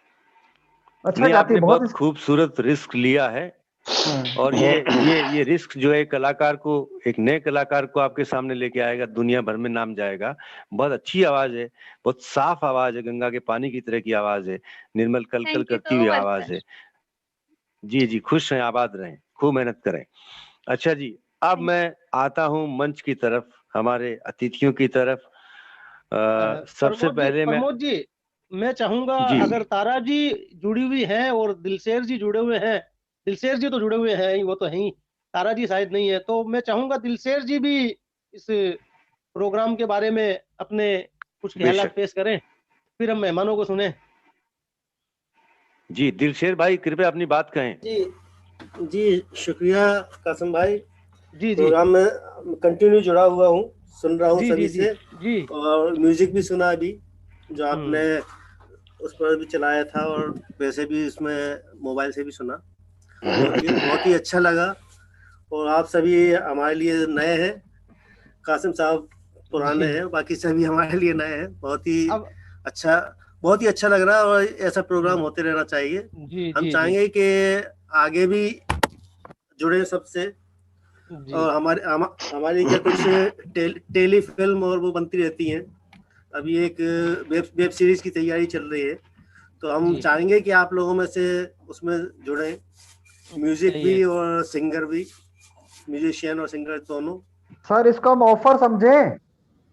अच्छा गाती आपने बहुत बहुत खूबसूरत रिस्क लिया है। हाँ। और ये रिस्क जो है कलाकार को, एक नए कलाकार को आपके सामने लेके आएगा, दुनिया भर में नाम जाएगा। बहुत अच्छी आवाज है, बहुत साफ आवाज है, गंगा के पानी की तरह की आवाज है, निर्मल कलकल करती हुई आवाज है। जी जी, खुश रहें, आबाद रहें, खूब मेहनत करें। अच्छा जी, अब मैं आता हूँ मंच की तरफ, हमारे अतिथियों की तरफ। सबसे पहले प्रमोद जी, मैं चाहूंगा अगर तारा जी जुड़ी हुई है और दिलशेर जी जुड़े हुए हैं, दिलशेर जी तो जुड़े हुए हैं ही, वो तो है ही, तारा जी शायद नहीं है, तो मैं चाहूंगा दिलशेर जी भी इस प्रोग्राम के बारे में अपने कुछ ख्यालात पेश करें, फिर हम मेहमानों को सुने। जी दिलशेर भाई, कृपया अपनी बात कहें। जी जी, शुक्रिया कासिम भाई। जी प्रोग्राम में कंटिन्यू जुड़ा हुआ हूँ, सुन रहा हूँ जी सभी जी से जी। और म्यूजिक भी सुना अभी जो आपने उस पर भी चलाया था, और वैसे भी इसमें मोबाइल से भी सुना, बहुत ही अच्छा लगा। और आप सभी हमारे लिए नए हैं, कासिम साहब पुराने हैं, बाकी सभी हमारे लिए नए हैं। बहुत ही अच्छा लग रहा है, और ऐसा प्रोग्राम होते रहना चाहिए। हम चाहेंगे कि आगे भी जुड़े सबसे, और हमारी क्या कुछ टेली फिल्म और वो बनती रहती हैं। अभी एक वेब सीरीज की तैयारी चल रही है, तो हम चाहेंगे कि आप लोगों में से उसमें जुड़े, म्यूजिक भी और सिंगर भी, म्यूजिशियन और सिंगर दोनों। सर इसको हम ऑफर समझे।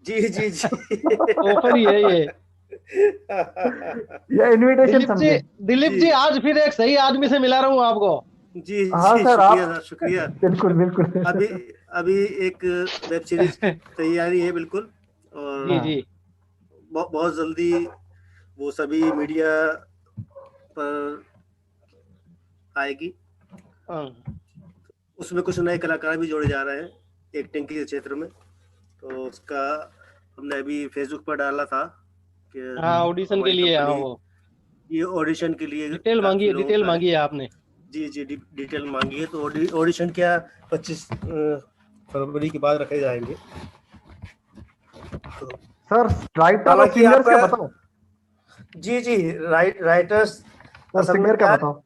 जी जी जी, ऑफर ही है ये। ये इनविटेशन समझे। दिलीप जी आज फिर एक सही आदमी से मिला रहा हूँ आपको। जी हाँ जी, सर, शुक्रिया आप सर, शुक्रिया। बिल्कुल बिल्कुल। अभी एक वेब सीरीज की तैयारी है बिल्कुल, और जी बहुत जल्दी वो सभी मीडिया पर आएगी। उसमें कुछ नए कलाकार भी जोड़े जा रहे हैं एक्टिंग के क्षेत्र में, तो उसका हमने अभी फेसबुक पर डाला था कि ऑडिशन के लिए, ये ऑडिशन के लिए डिटेल मांगी है आपने। जी जी, डिटेल मांगी है, तो ऑडिशन क्या 25 फरवरी के बाद रखे जाएंगे। तो सर राइटर और सिंगर्स का बताओ। जी जी, राइटर्स और सिंगर का बताओ।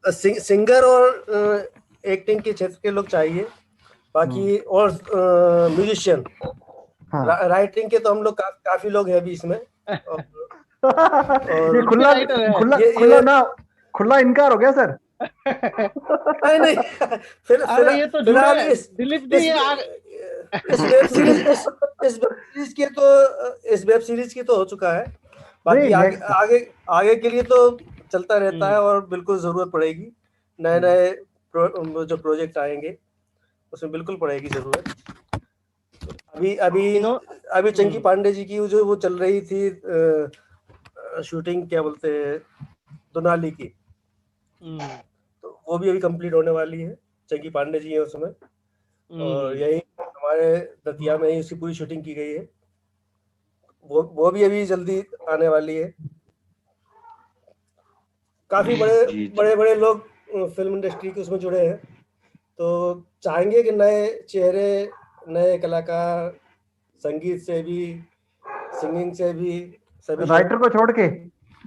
सिंगर और एक्टिंग के क्षेत्र के लोग चाहिए, बाकी और म्यूजिशियन। राइटिंग के तो हम लोग काफी लोग हैं अभी इसमें। और ये खुला इनकार हो गया सर। नहीं फिलहाल ये तो फिलहाल दिलीप जी इस वेब सीरीज की तो हो चुका है, बाकी आगे के लिए तो चलता रहता है, और बिल्कुल जरूरत पड़ेगी, नए जो प्रोजेक्ट आएंगे उसमें बिल्कुल पड़ेगी जरूरत। अभी चंकी पांडे जी की जो वो चल रही थी शूटिंग, क्या बोलते हैं, दुनाली की, तो वो भी अभी कंप्लीट होने वाली है। चंकी पांडे जी है उसमें, और यही हमारे दतिया में ही उसकी पूरी शूटिंग की गई है, वो भी अभी जल्दी आने वाली है। काफी बड़े बड़े लोग फिल्म इंडस्ट्री के उसमें जुड़े हैं, तो चाहेंगे कि नए चेहरे, नए कलाकार, संगीत से भी, सिंगिंग से भी, सभी राइटर को छोड़ के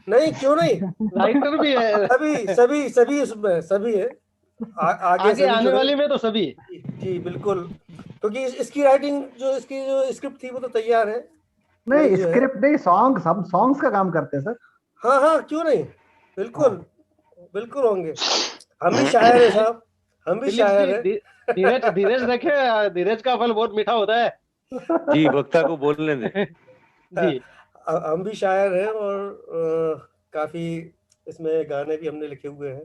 नहीं, क्यों नहीं, राइटर भी है, सभी उसमें सभी है। आगे आगे आने वाले में तो सभी। जी बिल्कुल, क्योंकि इसकी राइटिंग इसकी जो स्क्रिप्ट थी वो तो तैयार है। नहीं, स्क्रिप्ट नहीं, सॉन्ग, हम सॉन्ग्स का काम करते हैं सर। हाँ हाँ, क्यों नहीं, बिल्कुल बिल्कुल होंगे। हम भी शायर है साहब, हम भी शायर है। धीरज रखे, धीरज का फल बहुत मीठा होता है। जी, वक्ता को बोलने दें। जी, हम भी शायर हैं और काफी इसमें गाने भी हमने लिखे हुए हैं,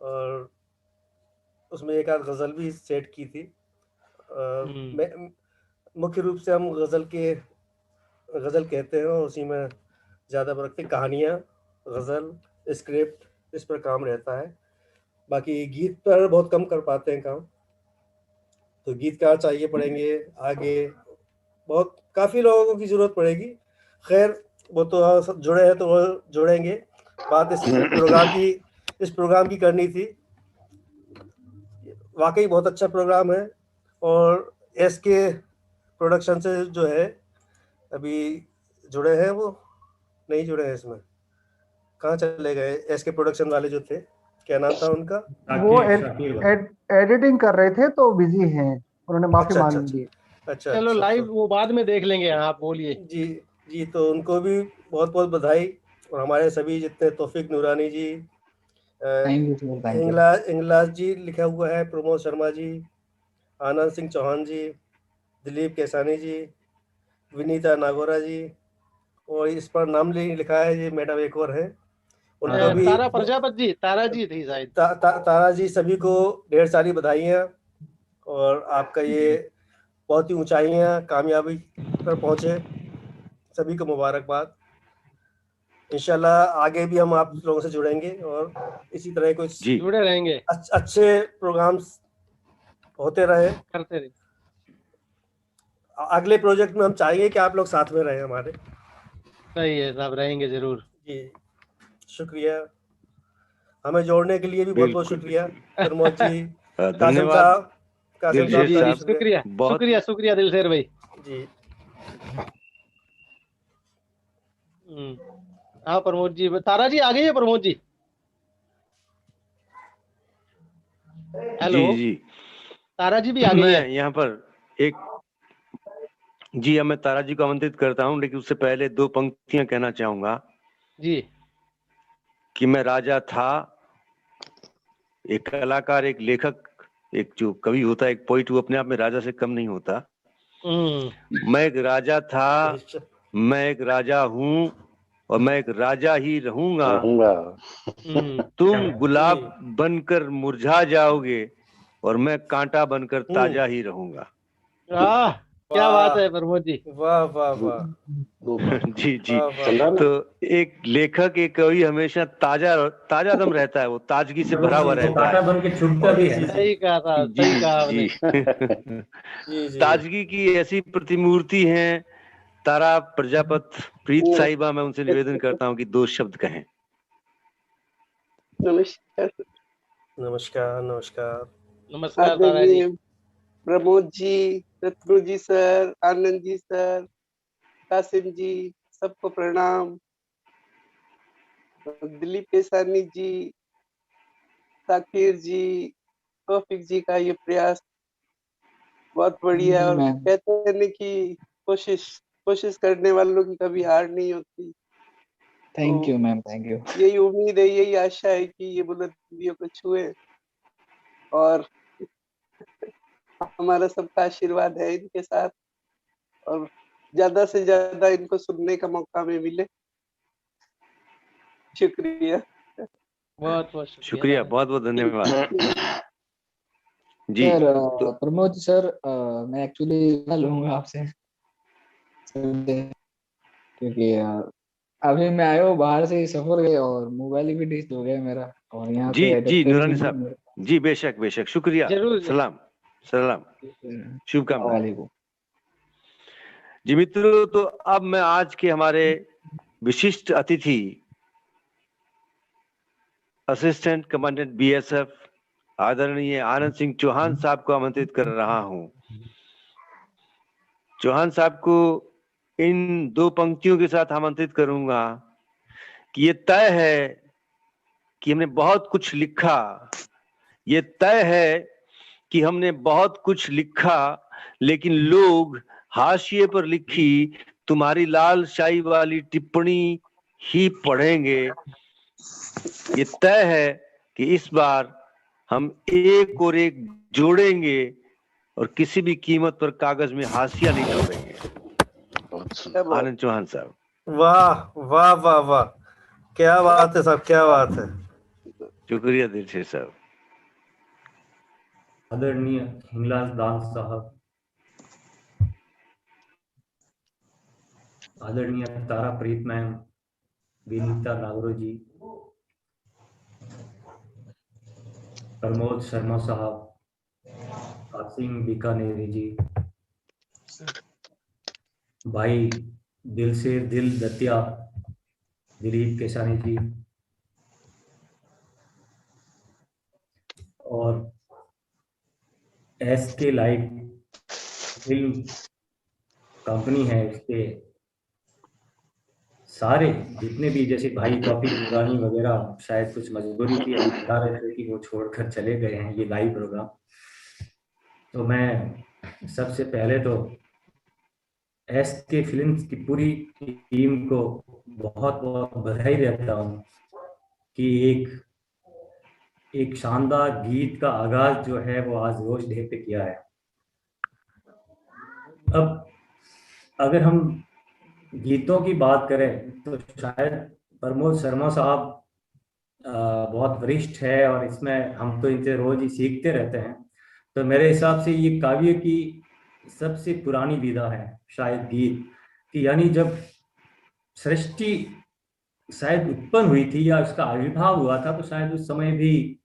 और उसमें एक आध गजल भी सेट की थी। मुख्य रूप से हम गजल कहते हैं, और उसी में ज्यादा बरकते कहानियां, गजल, स्क्रिप्ट, इस पर काम रहता है। बाकी गीत पर बहुत कम कर पाते हैं काम, तो गीतकार चाहिए पड़ेंगे आगे, बहुत काफी लोगों की जरूरत पड़ेगी। खैर वो तो सब जुड़े हैं तो वो जोड़ेंगे। बात इस प्रोग्राम की करनी थी। वाकई बहुत अच्छा प्रोग्राम है, और एसके प्रोडक्शन से जो है अभी जुड़े हैं, वो नहीं जुड़े हैं इसमें, कहाँ चले गए एसके प्रोडक्शन वाले जो थे, क्या नाम था उनका? वो एडिटिंग कर रहे थे तो बिजी हैं, उन्होंने माफी मांग ली। अच्छा, चलो लाइव वो बाद में देख लेंगे, आप बोलिए। जी, तो उनको भी बहुत बहुत बधाई, और हमारे सभी जितने तौफीक नूरानी जी, इंगलास जी लिखा हुआ है, प्रमोद शर्मा जी, आनंद सिंह चौहान जी, दिलीप केसानी जी, विनीता नागोरा जी, और इस पर नाम नहीं लिखा है, ये मैडम एक और है, उनको भी तारा प्रजापति जी, तारा जी थी शायद। तारा जी, सभी को ढेर सारी बधाइयाँ, और आपका ये बहुत ही ऊंचाइयाँ, कामयाबी पर पहुंचे, सभी को मुबारकबाद। इंशाल्लाह आगे भी हम आप लोगों से जुड़ेंगे, और इसी तरह कुछ जुड़े रहेंगे, अच्छे प्रोग्राम्स होते रहे, करते रहे। अगले प्रोजेक्ट में हम चाहेंगे कि आप लोग साथ में रहें हमारे। सही है साहब, रहेंगे जरूर। जी, शुक्रिया, हमें जोड़ने के लिए भी बहुत बहुत शुक्रिया प्रमोद जी, धन्यवाद। कासिम साहब, शुक्रिया दिलशेर भाई जी। हाँ प्रमोद जी, तारा जी आ गई है प्रमोद जी? हेलो जी, तारा जी भी आ गई है यहाँ पर एक जी। मैं तारा जी को आमंत्रित करता हूँ, लेकिन उससे पहले दो पंक्तियां कहना चाहूंगा जी। कि मैं राजा था, एक कलाकार, एक लेखक, एक जो कवि होता है, एक पोइट, वो अपने आप में राजा से कम नहीं होता। मैं एक राजा था, मैं एक राजा हूँ, और मैं एक राजा ही रहूंगा। तुम गुलाब बनकर मुरझा जाओगे, और मैं कांटा बनकर ताजा ही रहूंगा। क्या बात है प्रमोद जी, वाह वाह वाह। जी। तो एक लेखक, एक कवि हमेशा ताजा दम रहता है, वो ताजगी से भरा हुआ रहता है। बन के छूटता भी है। सही कहा था, सही कहा आपने। ताजगी की ऐसी प्रतिमूर्ति हैं तारा प्रजापत प्रीत साहिबा। मैं उनसे निवेदन करता हूँ कि दो शब्द कहें। नमस्कार। नमस्कार तारा जी, प्रमोद जी, रत्नू जी सर, आनंद जी सर, कासिम जी, सबको प्रणाम। दिलीप केसानी जी, साकिर जी, तौफीक जी का ये प्रयास बहुत बढ़िया, और कहते हैं कि कोशिश करने वालों की कभी हार नहीं होती। Thank you ma'am, thank you. यही उम्मीद है, यही आशा है कि ये बुलंदियों को छुए, और हमारा सबका आशीर्वाद है इनके साथ, और ज्यादा से ज्यादा इनको सुनने का मौका में मिले। शुक्रिया, बहुत शुक्रिया, बहुत बहुत धन्यवाद जी। सर प्रमोद सर, मैं एक्चुअली लूंगा आपसे, क्योंकि अभी मैं आया हूँ बाहर से, सफर गए और मोबाइल भी डिस्क हो गया मेरा, और यहाँ जी नूरानी साहब, जी बेशक, शुक्रिया, सलाम, शुभकामनाएं जी। मित्रों, तो अब मैं आज के हमारे विशिष्ट अतिथि असिस्टेंट कमांडेंट BSF आदरणीय आनंद सिंह चौहान साहब को आमंत्रित कर रहा हूं। चौहान साहब को इन 2 पंक्तियों के साथ आमंत्रित करूंगा कि ये तय है कि हमने बहुत कुछ लिखा, ये तय है कि हमने बहुत कुछ लिखा, लेकिन लोग हाशिए पर लिखी तुम्हारी लाल शाही वाली टिप्पणी ही पढ़ेंगे। ये तय है कि इस बार हम एक और एक जोड़ेंगे और किसी भी कीमत पर कागज में हाशिया नहीं छोड़ेंगे। आनंद चौहान साहब। वाह वाह वाह वाह, क्या बात है साहब, क्या बात है। शुक्रिया दिलशेर साहब। आदरणीय हिंगलाज दास साहब, आदरणीय ताराप्रीत मैम, विनीता नागरो जी, प्रमोद शर्मा साहब, कासिम बीकानेरी जी, भाई दिल से दिल दतिया दिलीप केसानी जी, और SK लाइट फिल्म कंपनी है उसके सारे जितने भी, जैसे भाई कॉपी पुरानी वगैरह, शायद कुछ मजबूरी थी, अभी बता रहे थे कि वो छोड़कर चले गए हैं ये लाइव प्रोग्राम। तो मैं सबसे पहले तो SK फिल्म्स की पूरी टीम को बहुत बहुत बधाई देता हूँ कि एक शानदार गीत का आगाज जो है वो आज रोज डे पे किया है। अब अगर हम गीतों की बात करें तो शायद प्रमोद शर्मा साहब बहुत वरिष्ठ है और इसमें हम तो इनसे रोज ही सीखते रहते हैं। तो मेरे हिसाब से ये काव्य की सबसे पुरानी विधा है शायद गीत कि, यानी जब सृष्टि शायद उत्पन्न हुई थी या उसका आविर्भाव हुआ था तो शायद उस समय भी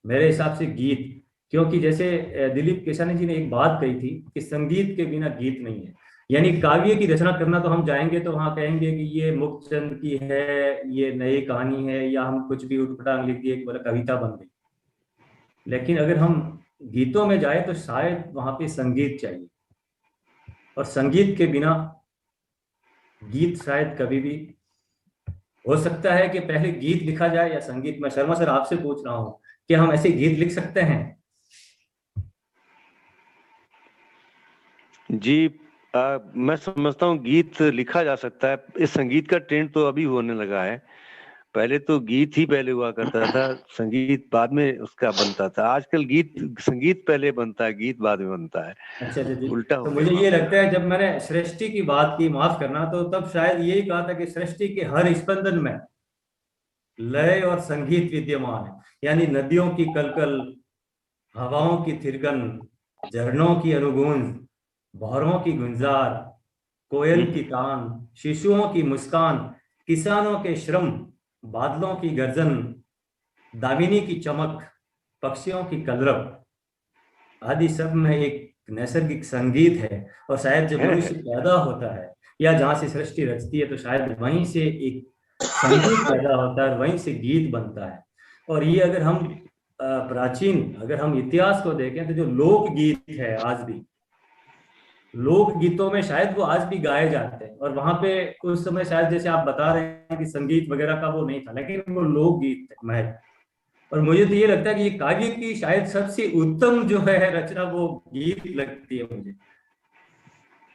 मेरे हिसाब से गीत, क्योंकि जैसे दिलीप केसानी जी ने एक बात कही थी कि संगीत के बिना गीत नहीं है। यानी काव्य की रचना करना तो हम जाएंगे तो वहां कहेंगे कि ये मुक्तचंद की है, ये नई कहानी है, या हम कुछ भी उठपटांग लिख दिए, बोला कविता बन गई। लेकिन अगर हम गीतों में जाए तो शायद वहां पे संगीत चाहिए, और संगीत के बिना गीत शायद कभी भी, हो सकता है कि पहले गीत लिखा जाए या संगीत। मैं शर्मा सर आपसे पूछ रहा हूँ कि हम ऐसे गीत लिख सकते हैं? जी मैं समझता हूँ गीत लिखा जा सकता है। इस संगीत का ट्रेंड तो अभी होने लगा है, पहले तो गीत ही पहले हुआ करता था, संगीत बाद में उसका बनता था। आजकल संगीत पहले बनता है, गीत बाद में बनता है। अच्छा जी, उल्टा तो मुझे ये लगता है जब मैंने सृष्टि की बात की, माफ करना, तो तब शायद यही कहा था कि सृष्टि के हर स्पंदन में लय और संगीत विद्यमान है। यानी नदियों की कलकल, हवाओं की थिरकन, झरनों की अनुगूंज, बहरों की गुंजार, कोयल की तान, शिशुओं की मुस्कान, किसानों के श्रम, बादलों की गर्जन, दामिनी की चमक, पक्षियों की कलरव आदि सब में एक नैसर्गिक संगीत है। और शायद जब मनुष्य पैदा होता है या जहाँ से सृष्टि रचती है तो शायद वहीं से एक संगीत पैदा होता है, वहीं से गीत बनता है। और ये अगर हम अगर हम इतिहास को देखें तो जो लोकगीत है आज भी, लोकगीतों में शायद वो आज भी गाए जाते हैं। और वहां पे उस समय शायद जैसे आप बता रहे हैं कि संगीत वगैरह का वो नहीं था, लेकिन वो लोकगीत महज। और मुझे तो ये लगता है कि ये काव्य की शायद सबसे उत्तम जो है रचना वो गीत लगती है मुझे।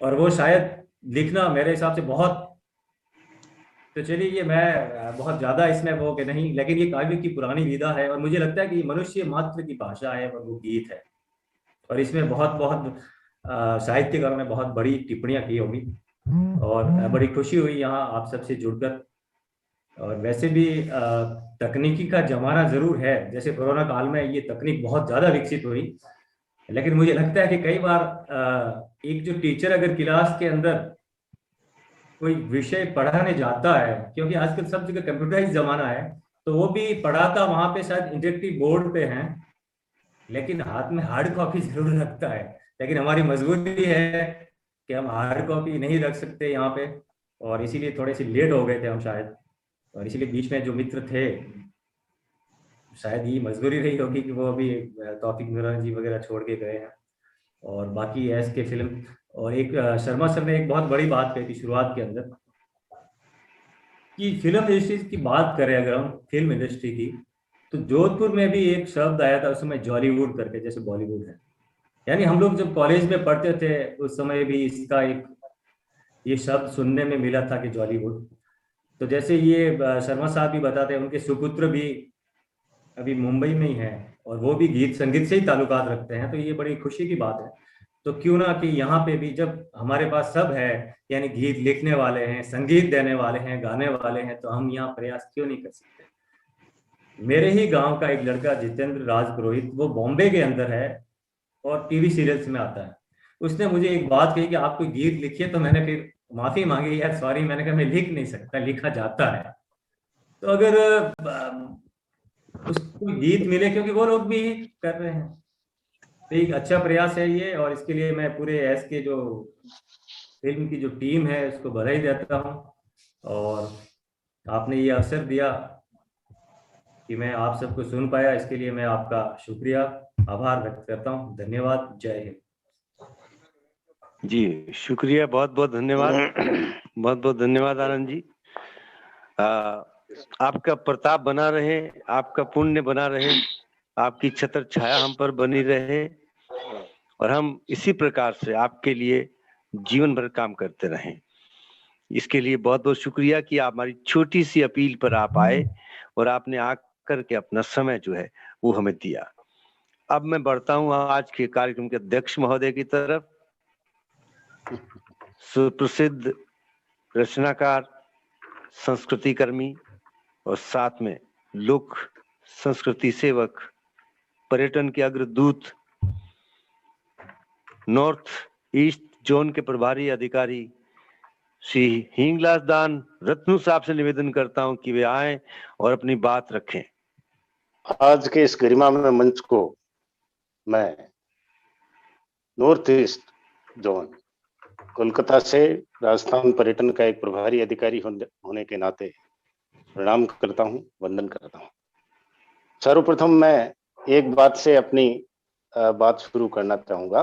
और वो शायद लिखना मेरे हिसाब से बहुत, तो चलिए ये मैं बहुत ज्यादा इसमें वो कि नहीं, लेकिन ये काव्य की पुरानी विधा है और मुझे लगता है कि मनुष्य मात्र की भाषा है और वो गीत है। और इसमें बहुत बहुत साहित्यकारों ने बहुत बड़ी टिप्पणियां की होगी और बड़ी खुशी हुई यहाँ आप सबसे जुड़कर। और वैसे भी तकनीकी का जमाना जरूर है, जैसे कोरोना काल में ये तकनीक बहुत ज्यादा विकसित हुई, लेकिन मुझे लगता है कि कई बार एक जो टीचर अगर क्लास के अंदर कोई विषय पढ़ाने जाता है, क्योंकि आजकल सब जगह कंप्यूटराइज जमाना है, तो वो भी पढ़ाता वहां पे शायद इंटरेक्टिव बोर्ड पे है, लेकिन हाथ में हार्ड कॉपी जरूर रखता है। लेकिन हमारी मजबूरी है कि हम हार्ड कॉपी नहीं रख सकते यहाँ पे, और इसीलिए थोड़े से लेट हो गए थे हम शायद। और इसीलिए बीच में जो मित्र थे शायद ये मजबूरी रही होगी कि वो अभी तौफीक नूरानी जी वगैरह छोड़ के गए हैं, और बाकी एस के फिल्म। और एक शर्मा सर ने एक बहुत बड़ी बात कही थी शुरुआत के अंदर कि फिल्म इंडस्ट्री की बात करें अगर हम फिल्म इंडस्ट्री की, तो जोधपुर में भी एक शब्द आया था उस समय जॉलीवुड करके, जैसे बॉलीवुड है। यानी हम लोग जब कॉलेज में पढ़ते थे उस समय भी इसका एक ये शब्द सुनने में मिला था कि जॉलीवुड। तो जैसे ये शर्मा साहब भी बताते हैं, उनके सुपुत्र भी अभी मुंबई में ही हैं और वो भी गीत संगीत से ही ताल्लुकात रखते हैं, तो ये बड़ी खुशी की बात है। तो क्यों ना कि यहाँ पे भी जब हमारे पास सब है, यानी गीत लिखने वाले हैं, संगीत देने वाले हैं, गाने वाले हैं, तो हम यहाँ प्रयास क्यों नहीं कर सकते। मेरे ही गांव का एक लड़का जितेंद्र राज पुरोहित, वो बॉम्बे के अंदर है और टीवी सीरियल्स में आता है। उसने मुझे एक बात कही कि आप कोई गीत लिखिए, तो मैंने फिर माफी मांगी, यार सॉरी, मैंने कहा मैं लिख नहीं सकता, लिखा जाता है। तो अगर उसको गीत मिले, क्योंकि वो लोग भी कर रहे हैं, तो एक अच्छा प्रयास है ये, और इसके लिए मैं पूरे एस के जो फिल्म की जो टीम है उसको बधाई देता हूँ। और आपने ये अवसर दिया कि मैं आप सबको सुन पाया, इसके लिए मैं आपका शुक्रिया आभार व्यक्त करता हूँ। धन्यवाद। जय हिंद। जी शुक्रिया, बहुत बहुत धन्यवाद, बहुत बहुत धन्यवाद आनंद जी। आपका प्रताप बना रहे, आपका पुण्य बना रहे, आपकी छत्र छाया हम पर बनी रहे, और हम इसी प्रकार से आपके लिए जीवन भर काम करते रहें। इसके लिए बहुत बहुत शुक्रिया कि आप हमारी छोटी सी अपील पर आप आए और आपने आकर के अपना समय जो है वो हमें दिया। अब मैं बढ़ता हूँ आज के कार्यक्रम के अध्यक्ष महोदय की तरफ। सुप्रसिद्ध रचनाकार, संस्कृति कर्मी और साथ में लोक संस्कृति सेवक, पर्यटन के अग्रदूत, नॉर्थ ईस्ट जोन के प्रभारी अधिकारी श्री हिंगलाज दान रत्नू साहब से निवेदन करता हूं कि वे आए और अपनी बात रखें। आज के इस गरिमा में मंच को मैं नॉर्थ ईस्ट जोन कोलकाता से राजस्थान पर्यटन का एक प्रभारी अधिकारी होने के नाते प्रणाम करता हूं, वंदन करता हूं। सर्वप्रथम मैं एक बात से अपनी बात शुरू करना चाहूंगा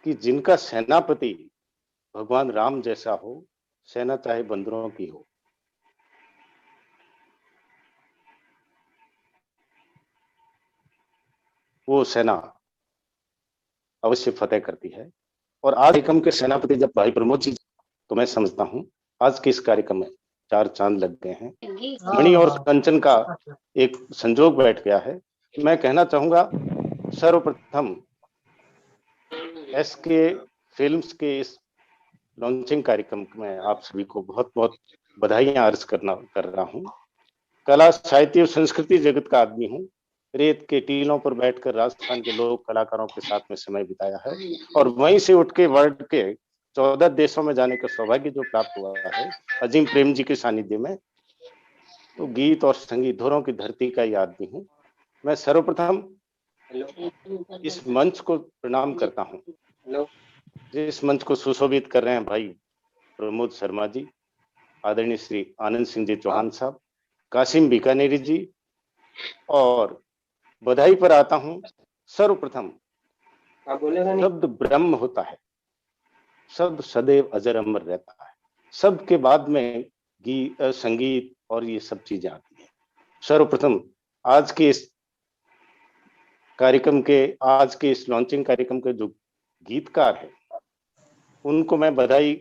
कि जिनका सेनापति भगवान राम जैसा हो, सेना चाहे बंदरों की हो, वो सेना अवश्य फतेह करती है। और आज कार्यक्रम के सेनापति जब भाई प्रमोद जी, तो मैं समझता हूं आज के इस कार्यक्रम में चार चांद लग गए हैं। मणि और कंचन का एक संजोग बैठ गया है। मैं कहना चाहूंगा सर्वप्रथम एस के फिल्म्स के इस लॉन्चिंग कार्यक्रम में आप सभी को बहुत बहुत बधाइयां अर्ज कर रहा हूं। कला साहित्य और संस्कृति जगत का आदमी हूं। रेत के टीलों पर बैठकर राजस्थान के लोक कलाकारों के साथ में समय बिताया है, और वहीं से उठ के वर्ल्ड के 14 देशों में जाने का सौभाग्य जो प्राप्त हुआ है अजीम प्रेम जी के सानिध्य में, तो गीत और संगीत धोरों की धरती का ही आदमी हूँ। मैं सर्वप्रथम इस मंच को प्रणाम करता हूँ, जिस मंच को सुशोभित कर रहे हैं भाई प्रमोद शर्मा जी, आदरणीय श्री आनंद सिंह जी चौहान साहब, कासिम बीकानेरी जी, और बधाई पर आता हूं। सर्वप्रथम शब्द ब्रह्म होता है, शब्द सदैव अजर अमर रहता है, शब्द के बाद में संगीत और ये सब चीजें आती हैं। सर्वप्रथम आज के इस कार्यक्रम के, आज के इस लॉन्चिंग कार्यक्रम के जो गीतकार है उनको मैं बधाई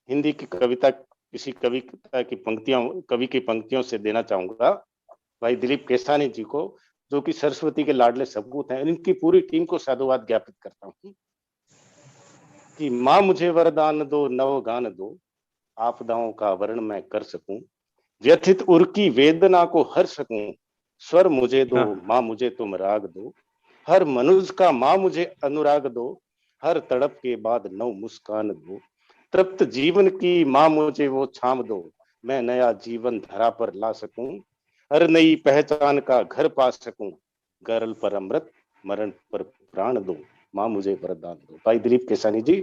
हिंदी की कविता, किसी कविता की पंक्तियों, कवि की पंक्तियों से देना चाहूंगा भाई दिलीप केसानी जी को, जो कि सरस्वती के लाडले सपूत हैं। इनकी पूरी टीम को साधुवाद ज्ञापित करता हूँ कि माँ मुझे वरदान दो, नव गान दो, आपदाओं का वर्ण मैं कर सकूं, व्यथित उर की वेदना को हर सकूं, स्वर मुझे दो माँ मुझे तुम राग दो, हर मनुष्य का माँ मुझे अनुराग दो, हर तड़प के बाद नव मुस्कान दो, तृप्त जीवन की माँ मुझे वो छाम दो, मैं नया जीवन धरा पर ला सकूं, हर नई पहचान का घर पा सकूं, गरल पर अमृत मरण पर प्राण दो, माँ मुझे वरदान दो। भाई दिलीप केसानी जी,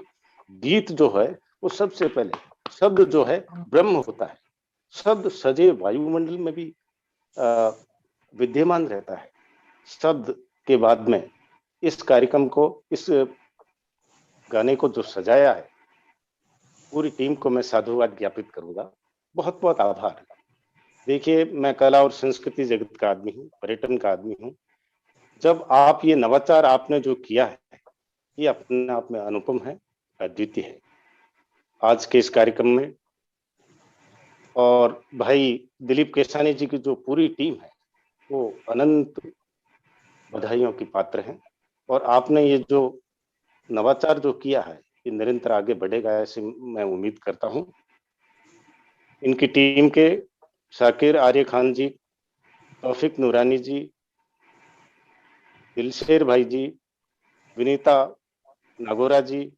गीत जो है वो सबसे पहले शब्द जो है ब्रह्म होता है। शब्द सजे वायुमंडल में भी विद्यमान रहता है। शब्द के बाद में इस कार्यक्रम को, इस गाने को जो सजाया है, पूरी टीम को मैं साधुवाद ज्ञापित करूंगा। बहुत बहुत आभार। देखिए, मैं कला और संस्कृति जगत का आदमी हूँ, पर्यटन का आदमी हूँ। जब आप ये नवाचार आपने जो किया है, ये अपने आप में अनुपम है, अद्वितीय है। आज के इस कार्यक्रम में और भाई दिलीप केसानी जी की जो पूरी टीम है, वो अनंत बधाइयों की पात्र हैं। और आपने ये जो नवाचार जो किया है, ये निरंतर आगे बढ़ेगा, ऐसे मैं उम्मीद करता हूँ। इनकी टीम के शाकिर आर्य खान जी, तौफिक नूरानी जी, दिलशेर भाई जी, विनीता नागोरा जी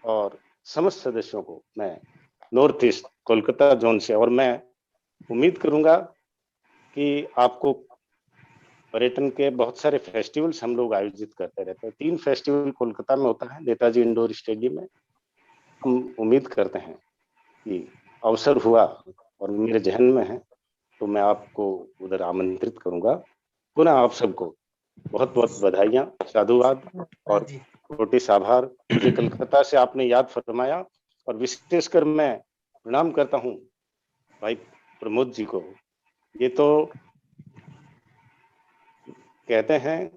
और समस्त सदस्यों को मैं नॉर्थ ईस्ट कोलकाता जोन से, और मैं उम्मीद करूंगा कि आपको पर्यटन के बहुत सारे फेस्टिवल्स हम लोग आयोजित करते रहते हैं। 3 फेस्टिवल कोलकाता में होता है, नेताजी इंडोर स्टेडियम में। हम उम्मीद करते हैं कि अवसर हुआ और मेरे जहन में है तो मैं आपको उधर आमंत्रित करूंगा। पुनः आप सबको बहुत बहुत बधाइयाँ, साधुवाद और कोटि आभार। मुझे कलकत्ता से आपने याद फरमाया, और विशेषकर मैं प्रणाम करता हूँ भाई प्रमोद जी को। ये तो कहते हैं,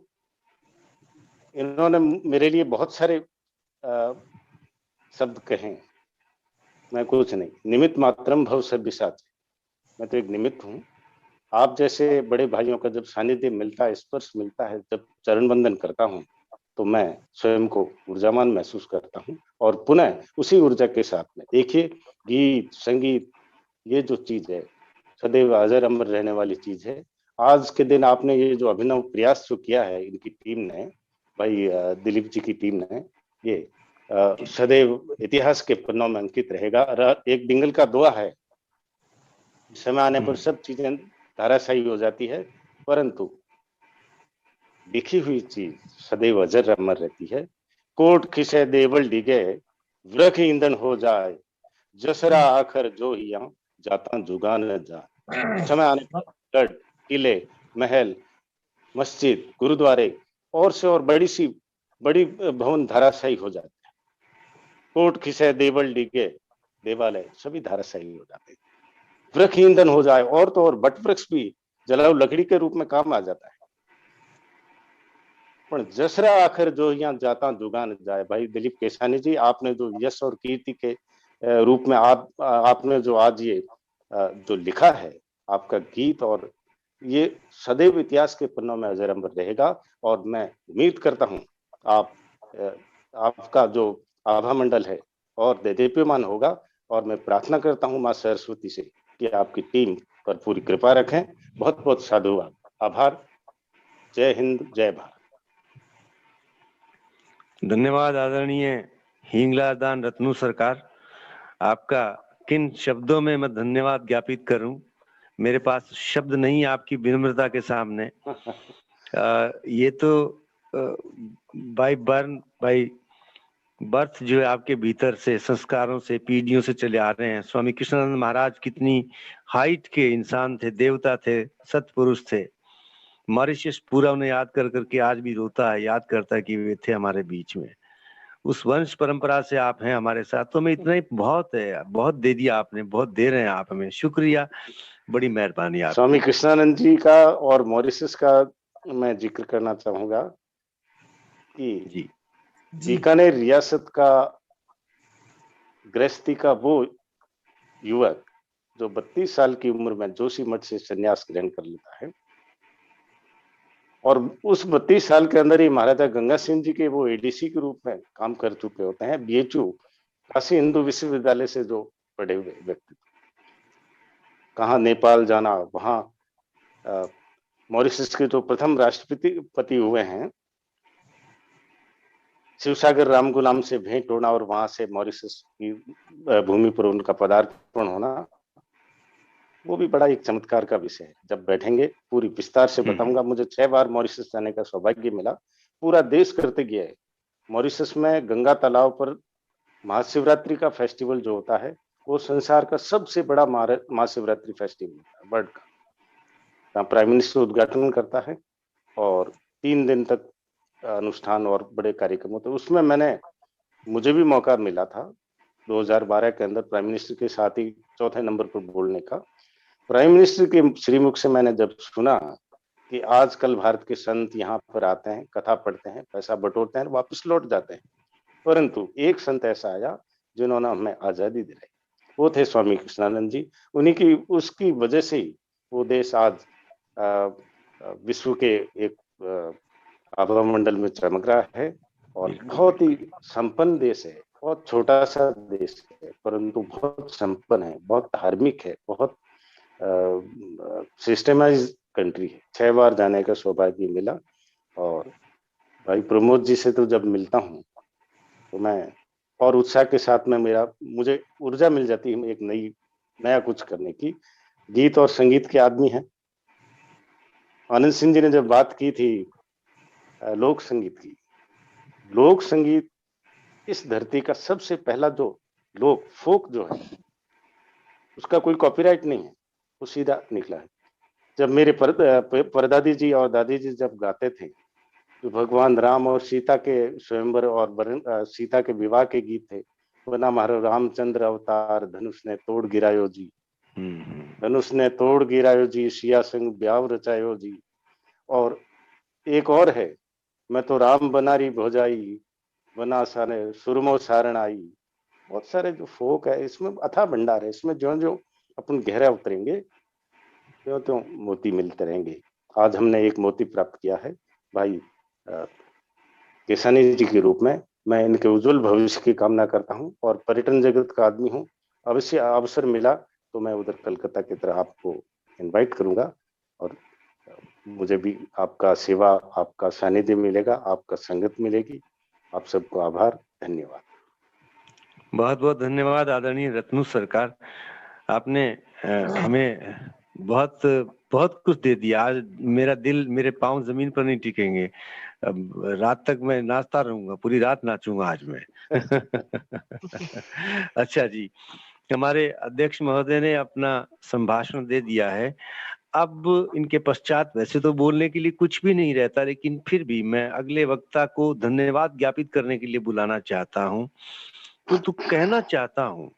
इन्होंने मेरे लिए बहुत सारे शब्द कहे। मैं कुछ नहीं, निमित्त मात्रम भव सव्यसाची। मैं तो एक निमित्त हूँ। आप जैसे बड़े भाइयों का जब सानिध्य मिलता है, स्पर्श मिलता है, जब चरण वंदन करता हूँ, तो मैं स्वयं को ऊर्जावान महसूस करता हूँ। और पुनः उसी ऊर्जा के साथ में देखिए, गीत संगीत ये जो चीज है, सदैव अजर अमर रहने वाली चीज है। आज के दिन आपने ये जो अभिनव प्रयास जो किया है, इनकी टीम ने, भाई दिलीप जी की टीम ने, ये सदैव इतिहास के पन्नों में अंकित रहेगा। एक डिंगल का दुआ है, समय आने पर सब चीजें धाराशायी हो जाती है, परंतु लिखी हुई चीज सदैव अजर अमर रहती है। कोट खिसे देवल डिगे, वृक्ष ईंधन हो जाए, जसरा आखर जो हिया, जाता जुगा न जाए। समय आने पर गढ़, किले, महल, मस्जिद, गुरुद्वारे और से और बड़ी भवन धाराशायी हो जाते हैं। कोट खिसे देवल डिगे, देवालय सभी धाराशायी हो जाते हैं। वृक्ष ईंधन हो जाए, और तो और बट वृक्ष भी जलाऊ लकड़ी के रूप में काम आ जाता है। पर जसरा आखिर जो यहाँ जाता जुगान जाए। भाई दिलीप केसानी जी, आपने जो यश और कीर्ति के रूप में आपने जो आज ये जो लिखा है, आपका गीत, और ये सदैव इतिहास के पन्नों में अजर अमर रहेगा। और मैं उम्मीद करता हूँ आपका जो आभा मंडल है और देदीप्यमान होगा। और मैं प्रार्थना करता हूँ माँ सरस्वती से कि आपकी टीम पर पूरी कृपा रखें। बहुत बहुत साधुवाद, आभार। जय हिंद, जय भारत। धन्यवाद आदरणीय हिंगलादान रत्नू सरकार। आपका किन शब्दों में मैं धन्यवाद ज्ञापित करूं, मेरे पास शब्द नहीं आपकी विनम्रता के सामने। ये तो बाय बर्थ जो है आपके भीतर से, संस्कारों से, पीढ़ियों से चले आ रहे हैं। स्वामी कृष्णानंद महाराज कितनी हाइट के इंसान थे, देवता थे, सत्पुरुष थे। मॉरिशस पूरा उन्हें याद कर करके आज भी रोता है, याद करता है कि वे थे हमारे बीच में। उस वंश परंपरा से आप हैं हमारे साथ, तो हमें इतना ही बहुत है, बहुत दे दिया आपने, बहुत दे रहे हैं आप हमें। शुक्रिया, बड़ी मेहरबानी आपकी। स्वामी कृष्णानंद जी का और मॉरिशस का मैं जिक्र करना चाहूंगा कि बीकानेर रियासत का गृहस्थी का वो युवक जो 32 साल की उम्र में जोशी मठ से संन्यास ग्रहण कर लेता है, और उस 32 साल के अंदर ही महाराजा गंगा सिंह जी के वो एडीसी के रूप में काम कर चुके होते हैं। बीएचयू काशी हिंदू विश्वविद्यालय से जो पढ़े हुए व्यक्ति, कहाँ नेपाल जाना, वहाँ मॉरिशस के जो प्रथम राष्ट्रपति हुए हैं, शिवसागर राम गुलाम से भेंट होना और वहां से मॉरिशस की भूमि पर उनका पदार्पण होना, वो भी बड़ा एक चमत्कार का विषय है। जब बैठेंगे पूरी विस्तार से बताऊंगा। मुझे 6 बार मॉरिशस जाने का सौभाग्य मिला, पूरा देश करते गया है। मॉरिशस में गंगा तालाब पर महाशिवरात्रि का फेस्टिवल जो होता है, वो संसार का सबसे बड़ा महाशिवरात्रि फेस्टिवल होता है, वर्ल्ड का। जहाँ प्राइम मिनिस्टर उद्घाटन करता है और 3 दिन तक अनुष्ठान और बड़े कार्यक्रम होते हैं। उसमें मुझे भी मौका मिला था 2012 के अंदर प्राइम मिनिस्टर के साथ ही चौथे नंबर पर बोलने का। प्राइम मिनिस्टर के श्रीमुख से मैंने जब सुना कि आजकल भारत के संत यहाँ पर आते हैं, कथा पढ़ते हैं, पैसा बटोरते हैं, वापस लौट जाते हैं, परंतु एक संत ऐसा आया जिन्होंने हमें आजादी दिलाई, वो थे स्वामी कृष्णानंद जी। उन्हीं की उसकी वजह से ही वो देश आज विश्व के एक आभा मंडल में चमक रहा है और बहुत ही संपन्न देश है। बहुत छोटा सा देश है परंतु बहुत संपन्न है, बहुत धार्मिक है, बहुत सिस्टमाइज कंट्री है। 6 बार जाने का सौभाग्य मिला और भाई प्रमोद जी से तो जब मिलता हूँ तो मैं और उत्साह के साथ में मुझे ऊर्जा मिल जाती है एक नया कुछ करने की। गीत और संगीत के आदमी हैं। आनंद सिंह जी ने जब बात की थी लोक संगीत की, लोक संगीत इस धरती का सबसे पहला जो लोक फोक जो है उसका कोई कॉपीराइट नहीं है, वो सीधा निकला है। जब मेरे परदादी जी और दादी जी जब गाते थे तो भगवान राम और सीता के स्वयंवर और सीता के विवाह के गीत थे। बना मारो रामचंद्र अवतार, धनुष ने तोड़ गिरायो जी, धनुष ने तोड़ गिरायो जी, सिया संग ब्याव रचायो जी। और एक और है, मैं तो राम बनारी भोजाई, बना सारे सुरमो सारण आई। बहुत सारे जो फोक है इसमें अथाह भंडार है। इसमें जो जो अपन गहरा उतरेंगे त्यों त्यों मोती मिलते रहेंगे। आज हमने एक मोती प्राप्त किया है भाई केसानी जी के रूप में। मैं इनके उज्जवल भविष्य की कामना करता हूं और पर्यटन जगत का आदमी हूं। अवश्य अवसर मिला तो मैं उधर कलकत्ता की तरह आपको इनवाइट करूंगा और मुझे भी आपका सेवा, आपका सानिध्य मिलेगा, आपका संगत मिलेगी। आप सबको आभार, धन्यवाद। बहुत बहुत धन्यवाद आदरणीय रत्नू सरकार, आपने हमें बहुत बहुत कुछ दे दिया। आज मेरा दिल, मेरे पांव जमीन पर नहीं टिकेंगे। अब रात तक मैं नाचता रहूंगा, पूरी रात नाचूंगा आज मैं। अच्छा जी, हमारे अध्यक्ष महोदय ने अपना संभाषण दे दिया है। अब इनके पश्चात वैसे तो बोलने के लिए कुछ भी नहीं रहता, लेकिन फिर भी मैं अगले वक्ता को धन्यवाद ज्ञापित करने के लिए बुलाना चाहता हूँ। तो कहना चाहता हूँ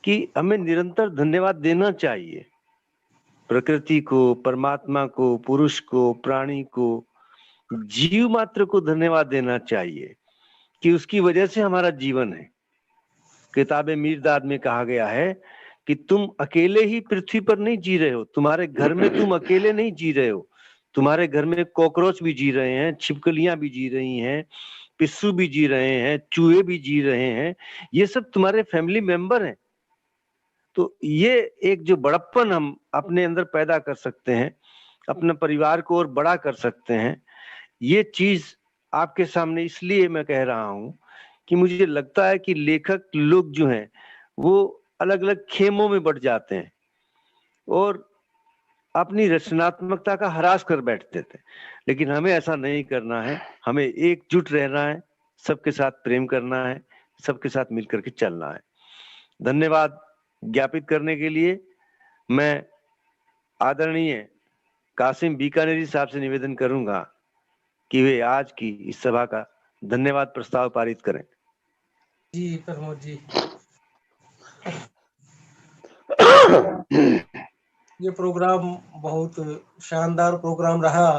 कि हमें निरंतर धन्यवाद देना चाहिए। प्रकृति को, परमात्मा को, पुरुष को, प्राणी को, जीव मात्र को धन्यवाद देना चाहिए कि उसकी वजह से हमारा जीवन है। किताबे मीरदाद में कहा गया है कि तुम अकेले ही पृथ्वी पर नहीं जी रहे हो, तुम्हारे घर में तुम अकेले नहीं जी रहे हो, तुम्हारे घर में कॉकरोच भी जी रहे हैं, छिपकलियां भी जी रही हैं, पिस्सू भी जी रहे हैं, चूहे भी जी रहे हैं, ये सब तुम्हारे फैमिली मेंबर हैं। तो ये एक जो बड़प्पन हम अपने अंदर पैदा कर सकते हैं, अपने परिवार को और बड़ा कर सकते हैं, ये चीज आपके सामने इसलिए मैं कह रहा हूं कि मुझे लगता है कि लेखक लोग जो हैं वो अलग अलग खेमों में बढ़ जाते हैं और अपनी रचनात्मकता का ह्रास कर बैठते थे, लेकिन हमें ऐसा नहीं करना है। हमें एकजुट रहना है, सबके साथ प्रेम करना है, सबके साथ मिलकर के चलना है। धन्यवाद ज्ञापित करने के लिए मैं आदरणीय कासिम बीकानेरी साहब से निवेदन करूंगा कि वे आज की इस सभा का धन्यवाद प्रस्ताव पारित करें। जी प्रमोद जी, ये प्रोग्राम बहुत शानदार प्रोग्राम रहा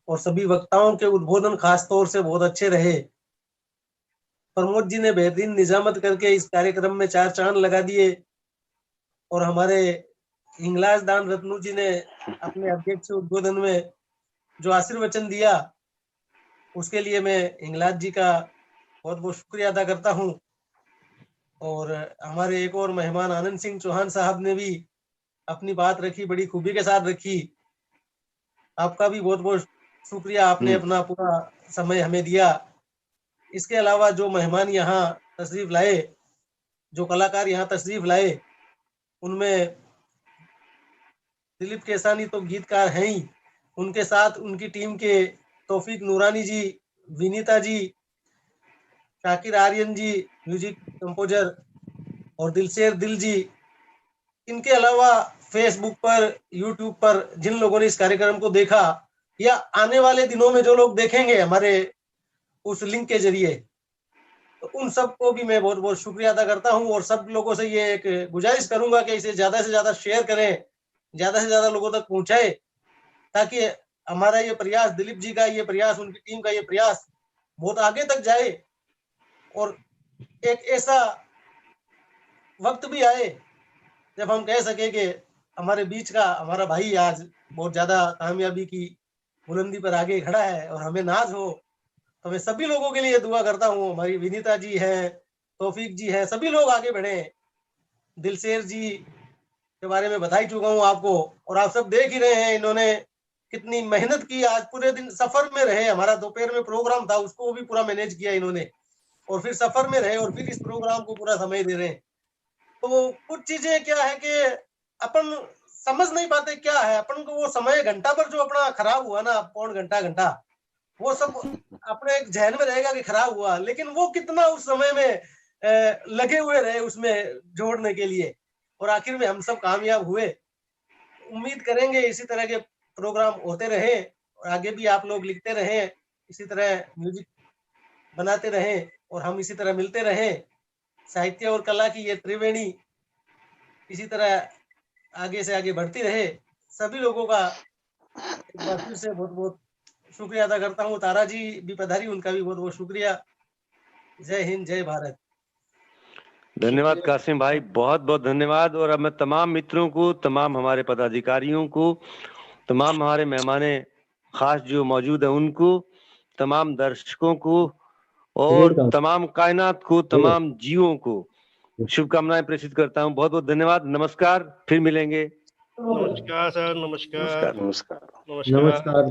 और सभी वक्ताओं के उद्बोधन खास तौर से बहुत अच्छे रहे। प्रमोद जी ने बेहतरीन निजामत करके इस कार्यक्रम में 4 चांद लगा दिए और हमारे हिंगलाज दान रत्नू जी ने अपने अध्यक्ष उद्बोधन में जो आशीर्वचन दिया उसके लिए मैं हिंगलाज जी का बहुत बहुत शुक्रिया अदा करता हूं। और हमारे एक और मेहमान आनंद सिंह चौहान साहब ने भी अपनी बात रखी, बड़ी खूबी के साथ रखी। आपका भी बहुत बहुत शुक्रिया, आपने अपना पूरा समय हमें दिया। इसके अलावा जो मेहमान यहाँ तशरीफ लाए, जो कलाकार यहाँ तशरीफ लाए, उनमें दिलीप केसानी तो गीतकार हैं ही, उनके साथ उनकी टीम के तौफीक नूरानी जी, विनीता जी, शाकिर आर्यन जी म्यूजिक कंपोजर और दिलशेर दिल जी, इनके अलावा फेसबुक पर, यूट्यूब पर जिन लोगों ने इस कार्यक्रम को देखा या आने वाले दिनों में जो लोग देखेंगे हमारे उस लिंक के जरिए, तो उन सबको भी मैं बहुत बहुत शुक्रिया अदा करता हूं। और सब लोगों से ये एक गुजारिश करूंगा कि इसे ज्यादा से ज्यादा शेयर करें, ज्यादा से ज्यादा लोगों तक पहुंचाए, ताकि हमारा ये प्रयास, दिलीप जी का ये प्रयास, उनकी टीम का ये प्रयास बहुत आगे तक जाए और एक ऐसा वक्त भी आए जब हम कह सके कि हमारे बीच का हमारा भाई आज बहुत ज्यादा कामयाबी की बुलंदी पर आगे खड़ा है और हमें नाज हो। तो मैं सभी लोगों के लिए दुआ करता हूँ। हमारी विनीता जी है, तौफीक जी है, सभी लोग आगे बढ़े। दिलशेर जी के बारे में बता ही चुका हूँ आपको, और आप सब देख ही रहे हैं इन्होंने कितनी मेहनत की। आज पूरे दिन सफर में रहे, हमारा दोपहर में प्रोग्राम था, उसको भी पूरा मैनेज किया इन्होंने, और फिर सफर में रहे और फिर इस प्रोग्राम को पूरा समय दे रहे हैं। तो कुछ चीजें क्या है कि अपन समझ नहीं पाते क्या है, अपन को वो समय घंटा पर जो अपना खराब हुआ ना, पौन घंटा, वो सब अपने एक जहन में रहेगा कि खराब हुआ, लेकिन वो कितना उस समय में लगे हुए रहे उसमें जोड़ने के लिए, और आखिर में हम सब कामयाब हुए। उम्मीद करेंगे इसी तरह के प्रोग्राम होते रहे और आगे भी आप लोग लिखते रहें, इसी तरह म्यूजिक बनाते रहें और हम इसी तरह मिलते रहें। साहित्य और कला की ये त्रिवेणी इसी तरह आगे से आगे बढ़ती रहे। सभी लोगों का एक बार फिर से बहुत बहुत शुक्रिया अदा करता हूँ। तारा जी भी पधारी, उनका भी बहुत बहुत शुक्रिया। जय हिंद, जय भारत। धन्यवाद कासिम भाई, बहुत बहुत धन्यवाद। और अब मैं तमाम मित्रों को, तमाम हमारे पदाधिकारियों को, तमाम हमारे मेहमाने खास जो मौजूद है उनको, तमाम दर्शकों को और तमाम कायनात को, तमाम जीवों को शुभकामनाएं प्रेषित करता हूं। बहुत बहुत धन्यवाद। नमस्कार, फिर मिलेंगे। नमस्कार सर, नमस्कार नमस्कार। नमस्कार।